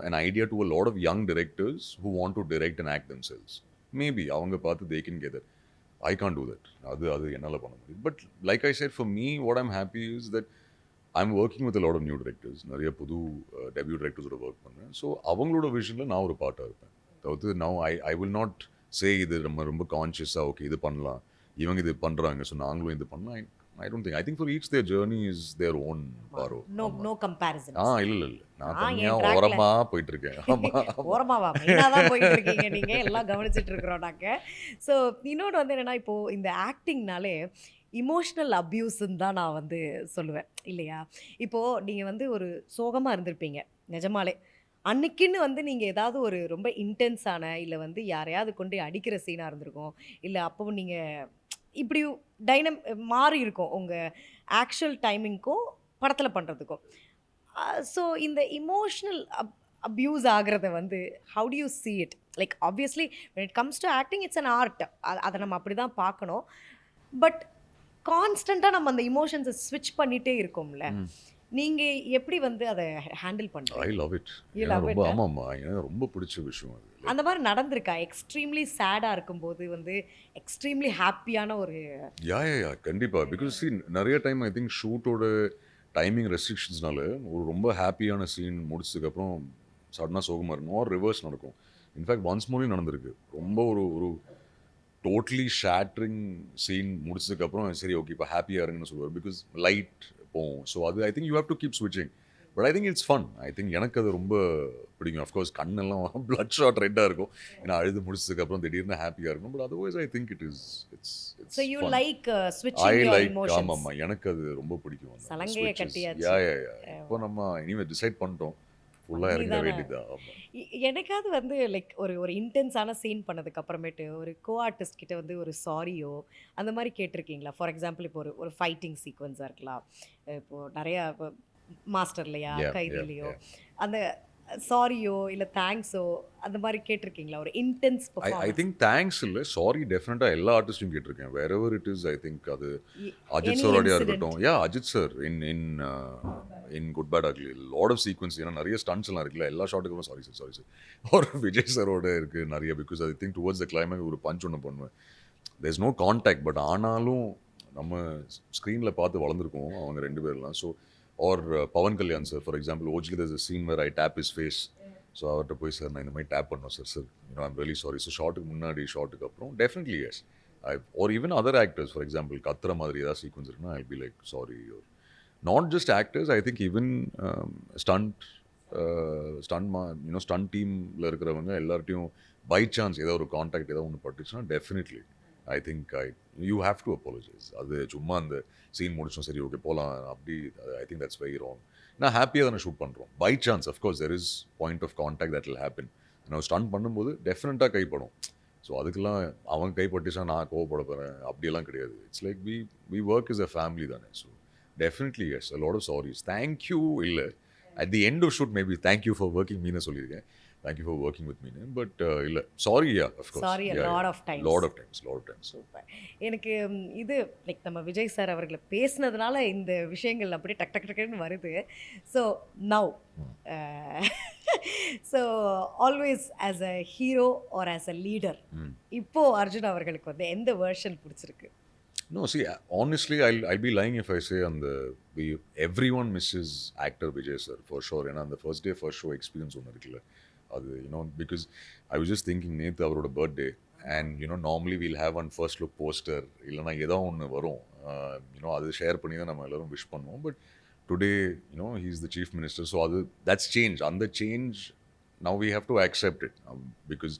an idea to a lot of young directors who want to direct and act themselves. Maybe அவங்க பார்த்து they can get it. I can't do that. அது என்னால் பண்ண முடியும். But like I said, for me, what I'm happy is that I'm working with a lot of new directors. நிறைய புது debut directors work பண்ணுறேன். So அவங்களோட விஷனில் நான் ஒரு பார்ட்டாக இருப்பேன். அதாவது now I will not say இது ரொம்ப கான்ஷியஸாக ஓகே இது பண்ணலாம் இவங்க இது பண்ணுறாங்க ஸோ நாங்களும் இது பண்ணலாம். I don't think. I think for each their journey is their own paro. No comparison. இல்ல நான் தனியா ஓரமா போயிட்டு இருக்கேன். ஓரமாவா மெயினா தான் போயிட்டு இருக்கீங்க நீங்க எல்லாம் கவனிச்சிட்டு இருக்கிறோம் நாங்க. ஸோ இன்னொன்று வந்து என்னன்னா இப்போ இந்த ஆக்டிங்னாலே இமோஷனல் அப்யூஸ்ன்னு தான் நான் வந்து சொல்லுவேன் இல்லையா? இப்போது நீங்கள் வந்து ஒரு சோகமாக இருந்திருப்பீங்க நிஜமாலே. அன்னைக்குன்னு வந்து நீங்கள் ஏதாவது ஒரு ரொம்ப இன்டென்ஸான இல்லை வந்து யாரையாவது கொண்டு அடிக்கிற சீனாக இருந்திருக்கும். இல்லை அப்போ நீங்கள் இப்படி மாறி இருக்கும் உங்கள் ஆக்சுவல் டைமிங்க்கும் படத்தில் பண்ணுறதுக்கும். ஸோ இந்த இமோஷ்னல் அப்யூஸ் ஆகிறத வந்து how do you see it? Like obviously when it comes to acting it's an art. அதை நம்ம அப்படி தான் பார்க்கணும். பட் கான்ஸ்டண்ட்டாக நம்ம அந்த இமோஷன்ஸை ஸ்விட்ச் பண்ணிகிட்டே இருக்கோம்ல, நீங்கள் எப்படி வந்து அதை ஹேண்டில் பண்ணுறீங்க? I love it. ரொம்ப ஆமாம்மா எனக்கு ரொம்ப பிடிச்ச விஷயம் அது. அந்த மாதிரி நடந்திருக்கா? எக்ஸ்ட்ரீம்லி சேடாக இருக்கும்போது வந்து எக்ஸ்ட்ரீம்லி ஹாப்பியான ஒரு யா கண்டிப்பாக. பிகாஸ் நிறைய டைம் ஐ திங்க் ஷூட்டோட டைமிங் ரெஸ்ட்ரிக்ஷன்ஸ்னால ஒரு ரொம்ப ஹாப்பியான சீன் முடிச்சதுக்கப்புறம் சடனாக சோகமாக இருக்கும் ஆர் ரிவர்ஸ் நடக்கும். இன்ஃபேக்ட் ஒன்ஸ் மோர்லி நடந்திருக்கு. ரொம்ப ஒரு டோட்டலி ஷேட்ரிங் சீன் முடிச்சதுக்கப்புறம் சரி ஓகே இப்போ ஹாப்பியாக இருங்கன்னு சொல்லுவார். பிகாஸ் லைட் போகும். ஸோ அது I think you have to keep ஸ்விட்சிங். But I think it's fun. I think எனக்கு அது ரொம்ப பிடிக்கும். அஃப்கோர்ஸ் கண்ணெல்லாம் பிளட் ஷாட் ரெட்டாக இருக்கும். ஏன்னா அழுது முடிச்சதுக்கப்புறம் திடீர்னு ஹாப்பியாக இருக்கும். But otherwise I think it's So you like I switching your like emotions. ஆமாம்மா எனக்கு அது ரொம்ப பிடிக்கும். சலங்கையை கட்டியாச்சு. யா இப்போ நம்ம இனிமேல் டிசைட் பண்ணிட்டோம் ஃபுல்லாக இறங்க வேண்டியதான். ஆமாம் எனக்காவது வந்து லைக் ஒரு இன்டென்ஸான சீன் பண்ணதுக்கு அப்புறமேட்டு ஒரு கோ ஆர்டிஸ்ட் கிட்ட வந்து ஒரு சாரியோ அந்த மாதிரி கேட்டிருக்கீங்களா? ஃபார் எக்ஸாம்பிள் இப்போ ஒரு ஃபைட்டிங் சீக்வன்ஸாக இருக்கலாம், இப்போது நிறையா மாஸ்டர்லையா கைதிலையோ அந்த சாரியோ இல்லை தேங்க்ஸோ அந்த மாதிரி கேட்டிருக்கீங்களா? ஒரு இன்டென்ஸ் ஐ திங்க் தேங்க்ஸ் இல்லை சாரி டெஃபினட்டாக எல்லா ஆர்டிஸ்ட்டும் கேட்டிருக்கேன். Wherever it is I think அது அஜித் சாரோடையாக இருக்கட்டும். Ajith sir in Good Bad Ugly lot of sequence. ஏன்னா நிறைய ஸ்டன்ஸ் எல்லாம் இருக்குல்ல, எல்லா ஷாட்டுக்கும் சாரி சார் ஒரு விஜய் சாரோட இருக்குது நிறைய. Because I think towards the climax ஒரு பஞ்ச் ஒன்று பண்ணுவேன். There is no contact but ஆனாலும் நம்ம ஸ்க்ரீனில் பார்த்து வளர்ந்துருக்கோம் அவங்க ரெண்டு பேர்லாம். So or Pawan Kalyan sir for example ஓஜிலி there's a scene where I tap his face. So அவர்கிட்ட போய் சார் நான் இந்த மாதிரி டேப் பண்ணோம் sir I'm really sorry. So ஷாட்டுக்கு முன்னாடி ஷாட்டுக்கு அப்புறம் definitely yes. Or even other actors for example கத்துற மாதிரி ஏதாவது சீக்வன்ஸ் இருக்குன்னா I be like sorry. Not just actors I think even stunt டீமில் இருக்கிறவங்க எல்லார்ட்டையும் பை சான்ஸ் ஏதோ ஒரு கான்டாக்ட் ஏதோ ஒன்று பட்டுச்சுன்னா definitely I think you have to apologise. அது சும்மா அந்த சீன் முடிச்சோம் சரி ஓகே போகலாம் அப்படி I think that's very wrong. நான் ஹாப்பியாக தானே ஷூட் பண்ணுறோம். By chance of course there is point of contact that will happen. நான் ஸ்டன் பண்ணும்போது டெஃபினட்டாக கைப்படும். ஸோ அதுக்கெல்லாம் அவங்க கைப்பட்டுச்சா நான் கோவப்பட போகிறேன் அப்படியெல்லாம் கிடையாது. It's like we work is a family தானே. So definitely yes a lot of sorries. Thank you இல்லை at the end of shoot maybe thank you for working மீன்னு சொல்லியிருக்கேன். தேங்க்யூ ஃபார் ஒர்க்கிங் வித் மீனு. பட் இல்லை sorry of course sorry lot of times. Super. எனக்கு இது like நம்ம Vijay sir அவர்களை பேசுனதுனால இந்த விஷயங்கள் அப்படியே டக் டக் டக்குன்னு வருது. So now so always as a hero or as a leader இப்போது அர்ஜுன் அவர்களுக்கு வந்து எந்த வெர்ஷன் பிடிச்சிருக்கு? No, see, honestly, I'll be lying if I say everyone misses actor Vijay sir for sure. And on the first day, first show experience ஒன்று இருக்குல்ல அது because I was just thinking நேற்று அவரோட birthday and normally we'll have one first look poster இல்லைனா ஏதோ ஒன்று வரும் அது ஷேர் பண்ணி தான் நம்ம எல்லோரும் விஷ் பண்ணுவோம். But today he is the chief minister, so that's change. அந்த change now we have to accept it because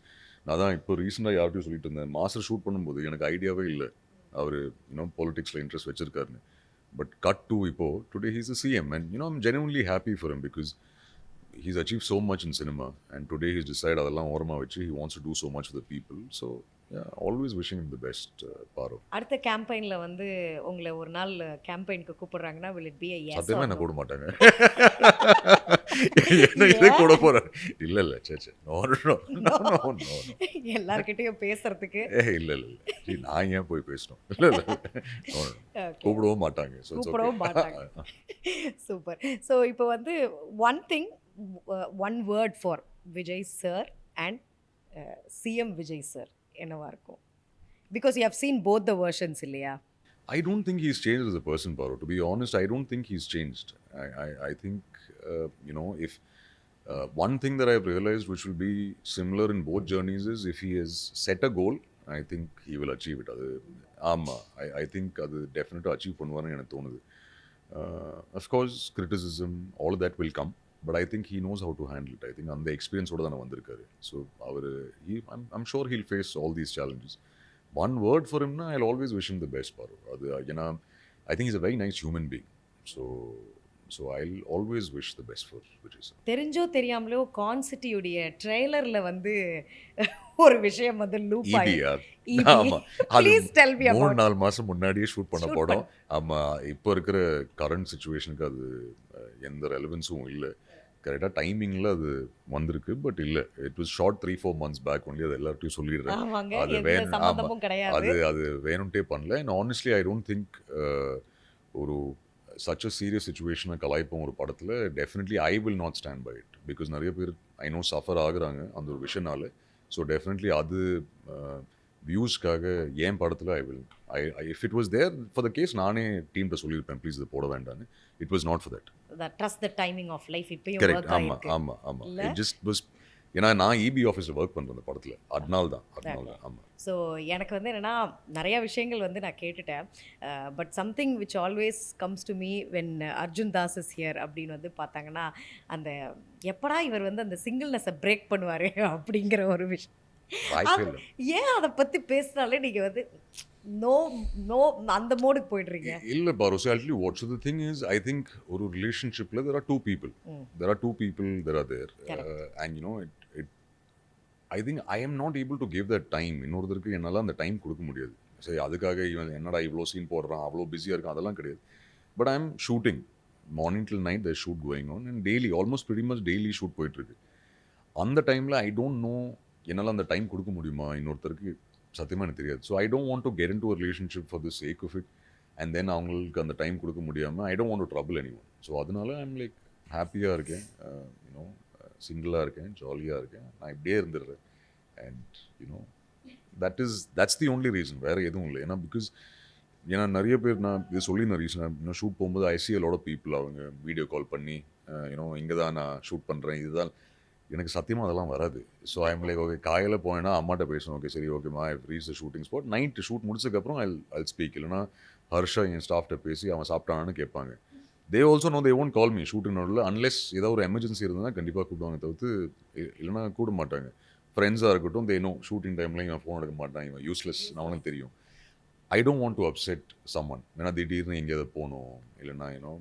நான் தான் இப்போ ரீசெண்டாக யார்கிட்டையும் சொல்லிட்டு இருந்தேன். மாஸ்டர் ஷூட் பண்ணும்போது எனக்கு ஐடியாவே இல்லை அவர் பொலிட்டிக்ஸில் இன்ட்ரெஸ்ட் வச்சிருக்காருன்னு. பட் கட் டு இப்போது today he's a CM and I'm genuinely happy for him because he's achieved so much in cinema, and today he's decided அதெல்லாம் ஓரமா வச்சு he wants to do so much for the people. So yeah, always wishing him the best, Paro. அடுத்த கேம்பெயின்ல வந்து உங்களை ஒரு நாள் கேம்பெயினுக்கு கூப்பிடுறாங்கன்னா will it be a yes or சத்தியமா என்ன no? கூட மாட்டாங்க. என்ன இதை கூட போறாரு? இல்ல இல்ல say no no no no no. எல்லார்கிட்டயும் பேசுறதுக்கு இல்ல இல்ல இல்ல. See, நான் ஏன் போய் பேசணும்? இல்ல இல்ல no, no. Okay. கூப்பிடவும் மாட்டாங்க. So it's கூப்பிடவும் மாட்டாங்க. சூப்பர். ஸோ இப்போ வந்து one thing, one word for Vijay sir and CM Vijay sir என்னவா இருக்கும்? Because you have seen both the versions இல்லையா? I don't think he's changed as a person, Paro. To be honest, I don't think he's changed. I think, if one thing that I've realized which will be similar in both journeys is if he has set a goal, I think he will achieve it. I think அது definitely achieve பண்ணுவாருன்னு எனக்கு தோணுது. Of course, criticism, all of that will come. But I think he knows how to handle it. I think அந்த எக்ஸ்பீரியன்ஸோட தானே வந்திருக்காரு. So I'm sure he'll face all these challenges. One word for him, I'll always wish him the best, Paru. I think he's a very nice human being. So I'll always wish the best for Vijay sir. தெரிஞ்சோ தெரியாமலோ கான்சிட்டியுடைய ட்ரெய்லர்ல வந்து ஒரு விஷயம் வந்து loop EBR. ஆமா. Please tell me about. 3-4 மாசம் முன்னாடியே shoot பண்ண படம். ஆமா, இப்போ இருக்கிற கரண்ட் சிச்சுவேஷனுக்கு அது எந்த ரெலவென்ஸும் இல்லை. கரெக்டாக டைமிங்கில் அது வந்திருக்கு, பட் இல்லை. It was short 3-4 months back only. அது எல்லார்ட்டையும் சொல்லிடுறேன். அது வேணும்ட்டே பண்ணல. And honestly I don't think ஒரு சச் அ சீரியஸ் சுச்சுவேஷனை கலாய்ப்போம் ஒரு படத்தில். Definitely I will not stand by it. Because நிறைய பேர் ஐ நோ சஃபர் ஆகுறாங்க அந்த ஒரு விஷயனால. ஸோ டெஃபினெட்லி அது வியூஸ்க்காக ஏன் படத்தில் if it was there for the case நானே டீம்கிட்ட சொல்லியிருப்பேன் ப்ளீஸ் இதை போட வேண்டான்னு. It was not for that. Trust the timing of life இப்பயும் கரெக்ட். ஒர்க் ஆமாம் ஆயிருக்கு. ஆமாம் ஆமாம். இட் ஜஸ்ட் வாஸ், ஏன்னா நான் இபி ஆஃபீஸில் ஒர்க் பண்ணுறேன் அந்த படத்தில். அதனால தான். ஆமாம். ஸோ எனக்கு வந்து என்னென்னா நிறையா விஷயங்கள் வந்து நான் கேட்டுட்டேன். But something which always comes to me when Arjun Das is here அப்படின்னு வந்து பார்த்தாங்கன்னா, அந்த எப்படா இவர் வந்து அந்த சிங்கிள்னஸை பிரேக் பண்ணுவார் அப்படிங்கிற ஒரு விஷயம். ஏன் அதை பற்றி பேசினாலே நீங்கள் வந்து நோ நோ அந்த மோடுக்கு போய்ட்றீங்க? இல்லை பாரு, so I'll tell you what. So the thing is, I think ஒரு ரிலேஷன்ஷிப்பில் there are two people. There are two people that are there. And I think I am not able to give that time. இன்னொருத்தருக்கு என்னால் அந்த time கொடுக்க முடியாது. சரி, அதுக்காக இவன் என்னடா இவ்வளோ சீன் போடுறான், அவ்வளோ பிஸியாக இருக்கான், அதெல்லாம் கிடையாது. But I am shooting morning till night. There shoot going on and daily almost pretty much daily shoot போயிட்டுருக்கு. அந்த டைமில் ஐ டோன்ட் நோ என்னால் அந்த டைம் கொடுக்க முடியுமா இன்னொருத்தருக்கு, சத்தியமாக எனக்கு தெரியாது. So I don't want to get into a relationship for the sake of it and then அவங்களுக்கு அந்த டைம் கொடுக்க முடியாமல் I don't want to trouble anyone. So அதனால ஐம் லைக் ஹாப்பியாக இருக்கேன், சிங்கிளாக இருக்கேன், ஜாலியாக இருக்கேன், நான் இப்படியே இருந்துடுறேன். And that's the only reason. வேறு எதுவும் இல்லை. ஏன்னா நிறைய பேர் நான் இது சொல்லியிருந்தேன் ரீசனாக ஷூட் போகும்போது ஐ see a lot of people. அவங்க வீடியோ கால் பண்ணி இங்கே தான் நான் ஷூட் பண்ணுறேன், இதுதான். எனக்கு சத்தியமாக அதெல்லாம் வராது. ஸோ ஐம் லைக் ஓகே, காலையில் போனேன்னா அம்மாட்ட பேசணும். ஓகே சரி, ஓகேம்மா I reach the shooting spot. Night shoot முடிச்சதுக்கப்புறம் ஐ ஸ்பீக். இல்லைனா ஹர்ஷா என் ஸ்டாஃப்ட்ட பேசி அவன் சாப்பிட்டானான்னு கேட்பாங்க. They also know they won't call me shooting நோடில் அன்லெஸ் ஏதாவது ஒரு எமர்ஜென்சி இருந்ததுன்னா கண்டிப்பாக கூப்பிடுவாங்க, தவிர்த்து இல்லைனா கூட மாட்டாங்க. ஃப்ரெண்ட்ஸாக இருக்கட்டும், தே நோ ஷூட்டிங் டைமில் இவன் ஃபோன் எடுக்க மாட்டான், இவன் யூஸ்லெஸ், அவனுக்கு தெரியும். I don't want to upset someone. ஏன்னா திடீர்னு எங்கேயாவது போகணும், இல்லைனா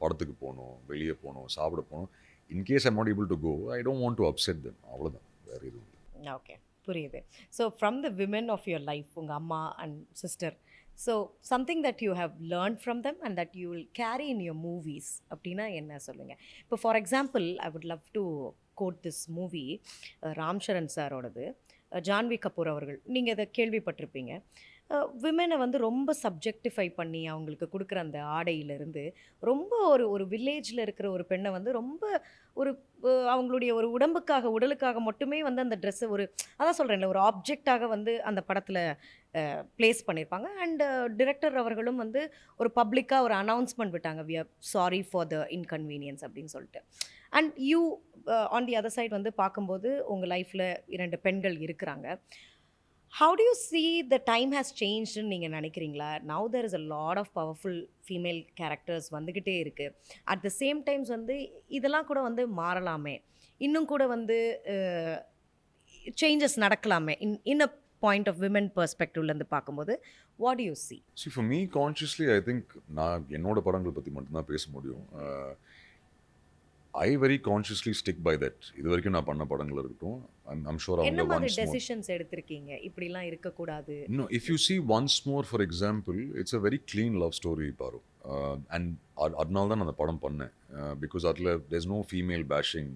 படத்துக்கு போகணும், வெளியே போகணும், சாப்பிட போகணும். In case I'm not able to go, I don't want to upset them. அவ்வளோதான், வேறு எதுவும் இல்லை. ஓகே, புரியுது. So from the women of your life, உங்கள் அம்மா and sister, so something that you have learn from them and that you will carry in your movies அப்படின்னா என்ன சொல்லுங்கள்? இப்போ for example I would love to quote this movie, Ram Charan சாரோடது, ஜான்வி கபூர் அவர்கள். நீங்கள் இதை கேள்விப்பட்டிருப்பீங்க. விமனை வந்து ரொம்ப சப்ஜெக்டிஃபை பண்ணி அவங்களுக்கு கொடுக்குற அந்த ஆடையிலிருந்து ரொம்ப ஒரு வில்லேஜில் இருக்கிற ஒரு பெண்ணை வந்து ரொம்ப ஒரு அவங்களுடைய ஒரு உடலுக்காக மட்டுமே வந்து அந்த ட்ரெஸ்ஸை அதான் சொல்கிறேன்ல, ஒரு ஆப்ஜெக்டாக வந்து அந்த படத்தில் ப்ளேஸ் பண்ணியிருப்பாங்க. அண்ட் டிரெக்டர் அவர்களும் வந்து ஒரு பப்ளிக்காக ஒரு அனௌன்ஸ்மெண்ட் விட்டாங்க, we are sorry for the inconvenience அப்படின்னு சொல்லிட்டு. And you on the other side வந்து பார்க்கும்போது உங்கள் லைஃப்பில் 2 பெண்கள் இருக்கிறாங்க. How do you see the time has changed ன்னு நீங்கள் நினைக்கிறீங்களா? Now there is a lot of powerful female characters வந்துக்கிட்டே இருக்குது. At the same times வந்து இதெல்லாம் கூட வந்து மாறலாமே, இன்னும் கூட வந்து சேஞ்சஸ் நடக்கலாமே in a point of women perspectiveலேருந்து பார்க்கும்போது what do you see? See, for me consciously I think நான் என்னோட படங்கள் பற்றி மட்டும்தான் பேச முடியும். I very consciously stick by that. இது வரைக்கும் நான் பண்ண படங்கள் இருக்கட்டும், ஐம் ஷூர் என்ன அவங்க மாதிரி ஒன்ஸ் மோர். டெசிஷன்ஸ் எடுத்திருக்கீங்க? இப்படிலாம் இருக்கக்கூடாது. No, if you see once more, for example, it's a very clean love story, Paru. And அதனால தான் நான் அந்த படம் பண்ணேன். Because அதில் there's no female bashing.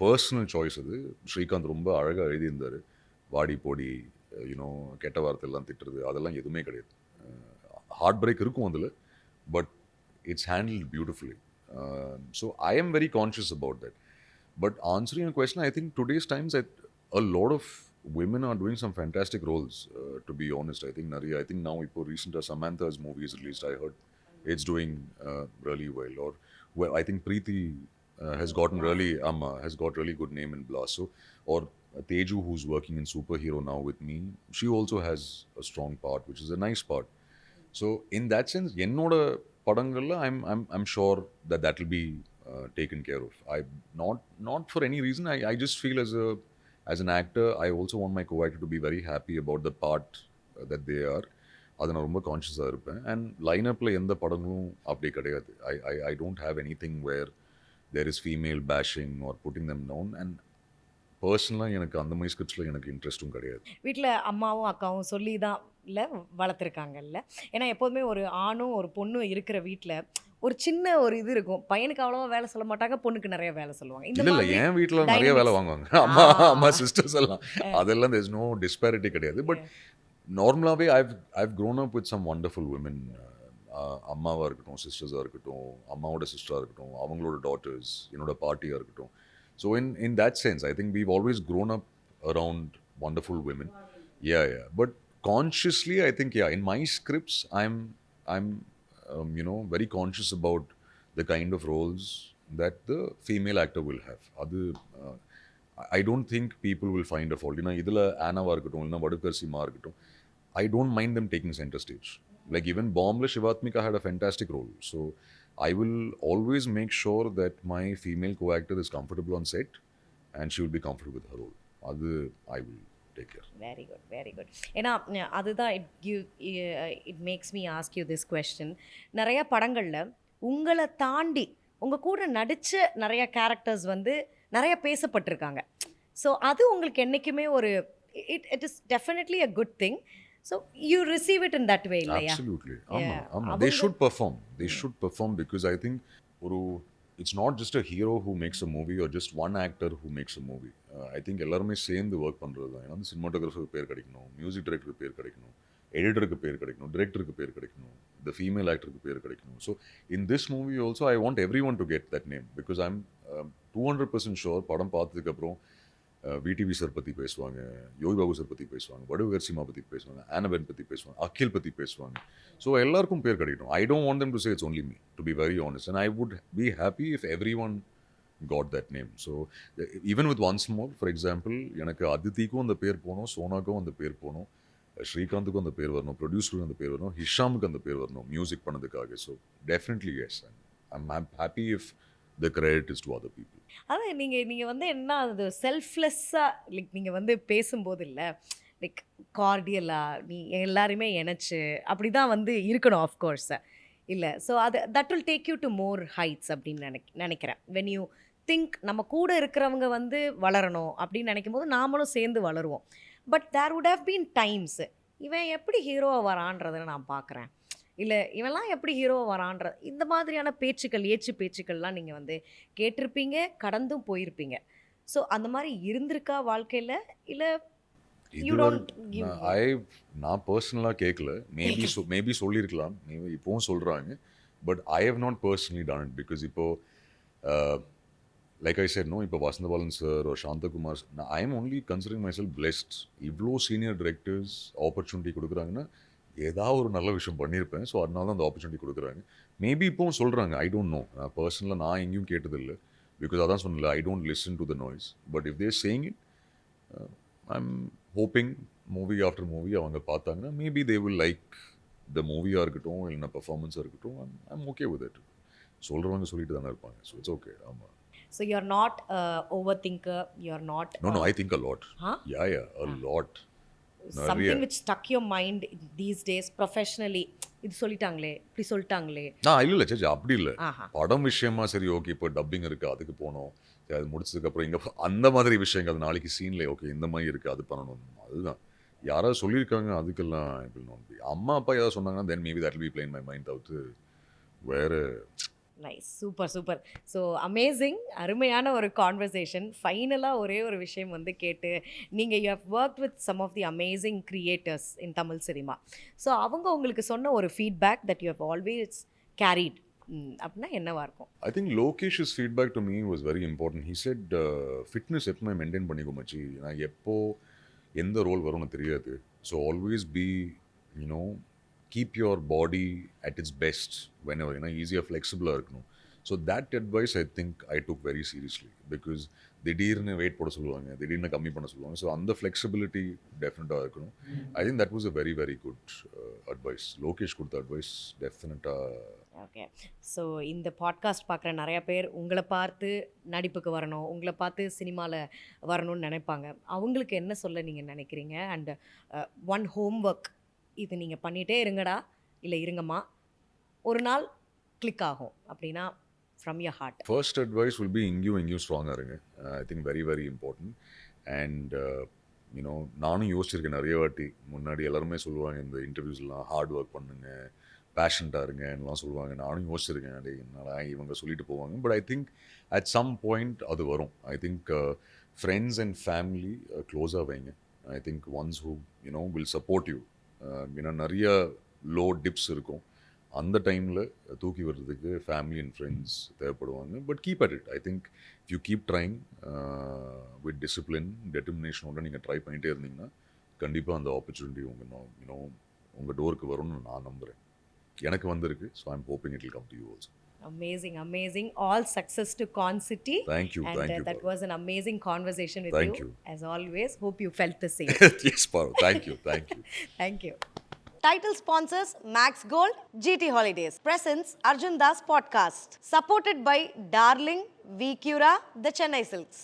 Personal choice அது. ஸ்ரீகாந்த் ரொம்ப அழகாக எழுதியிருந்தார். வாடி போடி, யூனோ, கெட்ட வார்த்தையெல்லாம் திட்டுறது அதெல்லாம் எதுவுமே கிடையாது. ஹார்ட் பிரேக் இருக்கும் அதில், but it's handled beautifully. So I am very conscious about that. But answering your question, I think today's times, a lot of women are doing some fantastic roles. To be honest, I think now, recent Samantha's movie is released. I heard it's doing really well. Or well, I think Preeti has gotten really has got really good name in Blast. So, or Teju, who's working in Superhero now with me, she also has a strong part, which is a nice part. So in that sense, என்னோட படங்கள்ல I'm sure that will be taken care of. I not for any reason. I just feel as an actor, I also want my co-actor to be very happy about the part that they are. அதை நான் ரொம்ப கான்ஷியஸாக இருப்பேன். And லைனப்பில் எந்த படங்களும் அப்படி கிடையாது. I don't have anything where there is female bashing or putting them down. And பர்சனலாக எனக்கு அந்த மாதிரி ஸ்கிரிப்ட்ஸில் எனக்கு இன்ட்ரெஸ்ட்டும் கிடையாது. வீட்டில் அம்மாவும் அக்காவும் சொல்லி தான் இல்லை வளர்த்துருக்காங்கல்ல. ஏன்னா எப்போதுமே ஒரு ஆணும் ஒரு பொண்ணும் இருக்கிற வீட்டில் ஒரு சின்ன ஒரு இது இருக்கும். பையனுக்கு அவ்வளோவா வேலை சொல்ல மாட்டாங்க, பொண்ணுக்கு நிறைய வேலை சொல்லுவாங்க. இல்லை என் வீட்டில் நிறைய வேலை வாங்குவாங்க அம்மா சிஸ்டர்ஸ் எல்லாம். அதெல்லாம் there's no disparity கிடையாது. பட் நார்மலாகவே I've grown up with some wonderful women. அம்மாவாக இருக்கட்டும், சிஸ்டர்ஸாக இருக்கட்டும், அம்மாவோட சிஸ்டராக இருக்கட்டும், அவங்களோட டாட்டர்ஸ், என்னோட பாட்டியாக இருக்கட்டும். So in that sense, I think we've always grown up around wonderful women. Yeah. But consciously, I think, in my scripts, I'm very conscious about the kind of roles that the female actor will have. I don't think people will find a fault. Idhula Anna-va irukattum, illana Vadukarsi-ma irukattum, I don't mind them taking center stage. Like even Bombla Shivatmika had a fantastic role. So I will always make sure that my female co-actor is comfortable on set and she will be comfortable with her role. I will take care. Very good. ஏன்னா அதுதான் it makes me ask you this question. நிறைய படங்களில் உங்களை தாண்டி உங்கள் கூட நடித்த நிறைய கேரக்டர்ஸ் வந்து நிறைய பேசப்பட்டிருக்காங்க. ஸோ அது உங்களுக்கு என்றைக்குமே ஒரு it is definitely a good thing. So you receive it in that way, இல்லையா? Absolutely. They should perform. They should perform because I think it's not just a hero who makes a movie or just one actor who makes a movie. I think எல்லாருமே சேர்ந்து work பண்ணுறது தான். ஏன்னா சினிமாட்டோகிராஃபருக்கு பேர் கிடைக்கணும், music டைரக்டருக்கு பேர் கிடைக்கணும், எடிட்டருக்கு பேர் கிடைக்கணும், டிரெக்டருக்கு பேர் கிடைக்கணும், the female actorக்கு பேர் கிடைக்கணும். So in this movie also I want everyone to get that name because I'm 200% sure படம் பார்த்ததுக்கப்புறம் விடிவி சார் பற்றி பேசுவாங்க, யோகி பாபு சார் பற்றி பேசுவாங்க, வடுகர்சிமா பற்றி பேசுவாங்க, ஆனபென் பற்றி பேசுவாங்க, அகில் பற்றி பேசுவாங்க. ஸோ எல்லாருக்கும் பேர் கிடைக்கணும். I don't want them to say it's only me, to be very honest. And I would be happy if everyone got that name. So even with once more, for example, எனக்கு அதித்திக்கும் அந்த பேர் போகணும், சோனாக்கும் அந்த பேர் போகணும், ஸ்ரீகாந்துக்கும் அந்த பேர் வரணும், ப்ரொடியூசருக்கும் அந்த பேர் வரணும், ஹிஷாமுக்கு அந்த பேர் வரணும் மியூசிக் பண்ணதுக்காக. So definitely yes, I'm happy if the credit is to other people. அதான் நீங்கள் வந்து என்ன அது செல்ஃப்லெஸ்ஸாக லைக் நீங்கள் வந்து பேசும்போது இல்லை லைக் கார்டியலாக நீ எல்லாருமே இணைச்சு அப்படி தான் வந்து இருக்கணும் ஆஃப்கோர்ஸ் இல்லை. So that will take you to more heights அப்படின்னு நினைக்கிறேன். வென் யூ திங்க் நம்ம கூட இருக்கிறவங்க வந்து வளரணும் அப்படின்னு நினைக்கும் போது நாமளும் சேர்ந்து வளருவோம். But there would have been times இவன் எப்படி ஹீரோவாக வரான்றதை நான் பார்க்குறேன், இல்லை இவெல்லாம் எப்படி ஹீரோவாக வரான்ற இந்த மாதிரியான ஏச்சு பேச்சுக்கள்லாம் நீங்கள் வந்து கேட்டிருப்பீங்க, கடந்தும் போயிருப்பீங்க. ஸோ அந்த மாதிரி இருந்திருக்கா வாழ்க்கையில்? இல்லை நான் பர்சனலாக கேட்கல, மேபி சொல்லியிருக்கலாம், இப்போவும் சொல்கிறாங்க. But I have not personally done it because இப்போது லைக் ஐ செட், இப்போ வசந்தபாலன் சார் ஒரு Santhakumar, I am only considering myself blessed. இவ்வளோ சீனியர் டிரெக்டர்ஸ் ஆப்பர்ச்சுனிட்டி கொடுக்குறாங்கன்னா ஏதாவது ஒரு நல்ல விஷயம் பண்ணியிருப்பேன். ஸோ அதனால தான் அந்த ஆப்பர்ச்சுனிட்டி கொடுக்குறாங்க. மேபி இப்போவும் சொல்கிறாங்க, ஐ டோன்ட் நோ. பர்சனலாக நான் எங்கேயும் கேட்டதில்லை பிகாஸ் அதான் சொன்னல, I don't listen to the noise. But if they're saying it, I'm hoping movie after movie அவங்க பார்த்தாங்கன்னா maybe they will like the மூவியாக இருக்கட்டும், இல்லைன்னா பர்ஃபார்மன்ஸாக இருக்கட்டும், ஐம் ஓகே வித் இட். சொல்கிறவங்க சொல்லிட்டு தானே இருப்பாங்க. So it's okay. ஆமாம். So you're not overthinker, you're not No, I think a lot. Yeah, a lot. Something which stuck your mind these days professionally, இது சொல்லிட்டாங்களே, இப்படி சொல்லிட்டாங்களே. இல்ல சேச்சி அப்படி இல்ல. ஆஹா. படம் விஷயமா சரி ஓகே இப்போ டப்பிங் இருக்கு அதுக்கு போனோம். சரி, அது முடிச்சதுக்கப்புறம் இங்க அந்த மாதிரி விஷயங்கள் நாளைக்கு சீன்ல ஓகே இந்த மாதிரி இருக்கு அது பண்ணணும். அதுதான். யாராவது சொல்லியிருக்காங்க அதுக்கெல்லாம் எப்படி நோன்பி. அம்மா அப்பா ஏதாவது சொன்னாங்கன்னா தென் maybe that will be playing my mind தவிர்த்து வேற nice. Super, super. So amazing. அருமையான ஒரு கான்வர்சேஷன். ஃபைனலாக ஒரே ஒரு விஷயம் வந்து கேட்டு, நீங்கள் you have work with some of the amazing creators in Tamil cinema. So அவங்க உங்களுக்கு சொன்ன ஒரு feedback that you have always carried அப்படின்னா என்னவா இருக்கும்? I think Lokesh's feedback to me was very important. He said, fitness எப்பவுமே மெயின்டைன் பண்ணிக்கோ மச்சி. நான் எப்போ எந்த ரோல் வரும்னு தெரியாது. So always be you know keep your body at it's best when எவர் ஏன்னா ஈஸியாக ஃப்ளெக்சிபிளாக இருக்கணும். So that advice I think I took very seriously because திடீர்னு வெயிட் போட சொல்லுவாங்க, திடீர்னு கம்மி பண்ண சொல்லுவாங்க. ஸோ அந்த ஃப்ளெக்சிபிலிட்டி டெஃபினட்டாக இருக்கணும். ஐ think that was a very very good advice. Lokesh கொடுத்த அட்வைஸ் டெஃபினட்டாக. ஓகே. ஸோ இந்த பாட்காஸ்ட் பார்க்குற நிறையா பேர் உங்களை பார்த்து நடிப்புக்கு வரணும், உங்களை பார்த்து சினிமாவில் வரணும்னு நினைப்பாங்க. அவங்களுக்கு என்ன சொல்ல நீங்கள் நினைக்கிறீங்க? அண்ட் ஒன் ஹோம் ஒர்க், இது நீங்கள் பண்ணிகிட்டே இருங்கடா, இல்லை இருங்கம்மா, ஒரு நாள் கிளிக் ஆகும் அப்படின்னா from your heart. First advice will be எங்கேயும் ஸ்ட்ராங்காக இருங்க. I think very very important. And you know நானும் யோசிச்சிருக்கேன் நிறைய வாட்டி. முன்னாடி எல்லாருமே சொல்லுவாங்க இந்த இன்டர்வியூஸ்லாம் ஹார்ட் ஒர்க் பண்ணுங்க, பேஷண்ட்டாக இருங்கலாம் சொல்லுவாங்க. நானும் யோசிச்சிருக்கேன் அடே என்னடா இவங்க சொல்லிட்டு போவாங்க. But I think at some point அது வரும். I think friends and family க்ளோஸாக வைங்க. I think ones who you know will support you. ஏன்னா நிறைய லோ டிப்ஸ் இருக்கும். அந்த டைமில் தூக்கி வர்றதுக்கு ஃபேமிலி அண்ட் ஃப்ரெண்ட்ஸ் தேவைப்படுவாங்க. But keep at it. I think if you keep trying with discipline டெட்டர்மினேஷனோட நீங்கள் ட்ரை பண்ணிகிட்டே இருந்தீங்கன்னா கண்டிப்பாக அந்த ஆப்பர்ச்சுனிட்டி உங்கள் டோருக்கு வரும்னு நான் நம்புகிறேன். எனக்கு வந்திருக்கு. So I'm hoping it will come to you also. Amazing, amazing. All success to Con City. Thank you, and thank you. that was an amazing conversation with Thank you. As always, hope you felt the same. Yes, Parv. Thank you, thank you. Thank you. Title sponsors Max Gold, GT Holidays. Presents Arjun Das Podcast. Supported by Darling, V Cura, The Chennai Silks.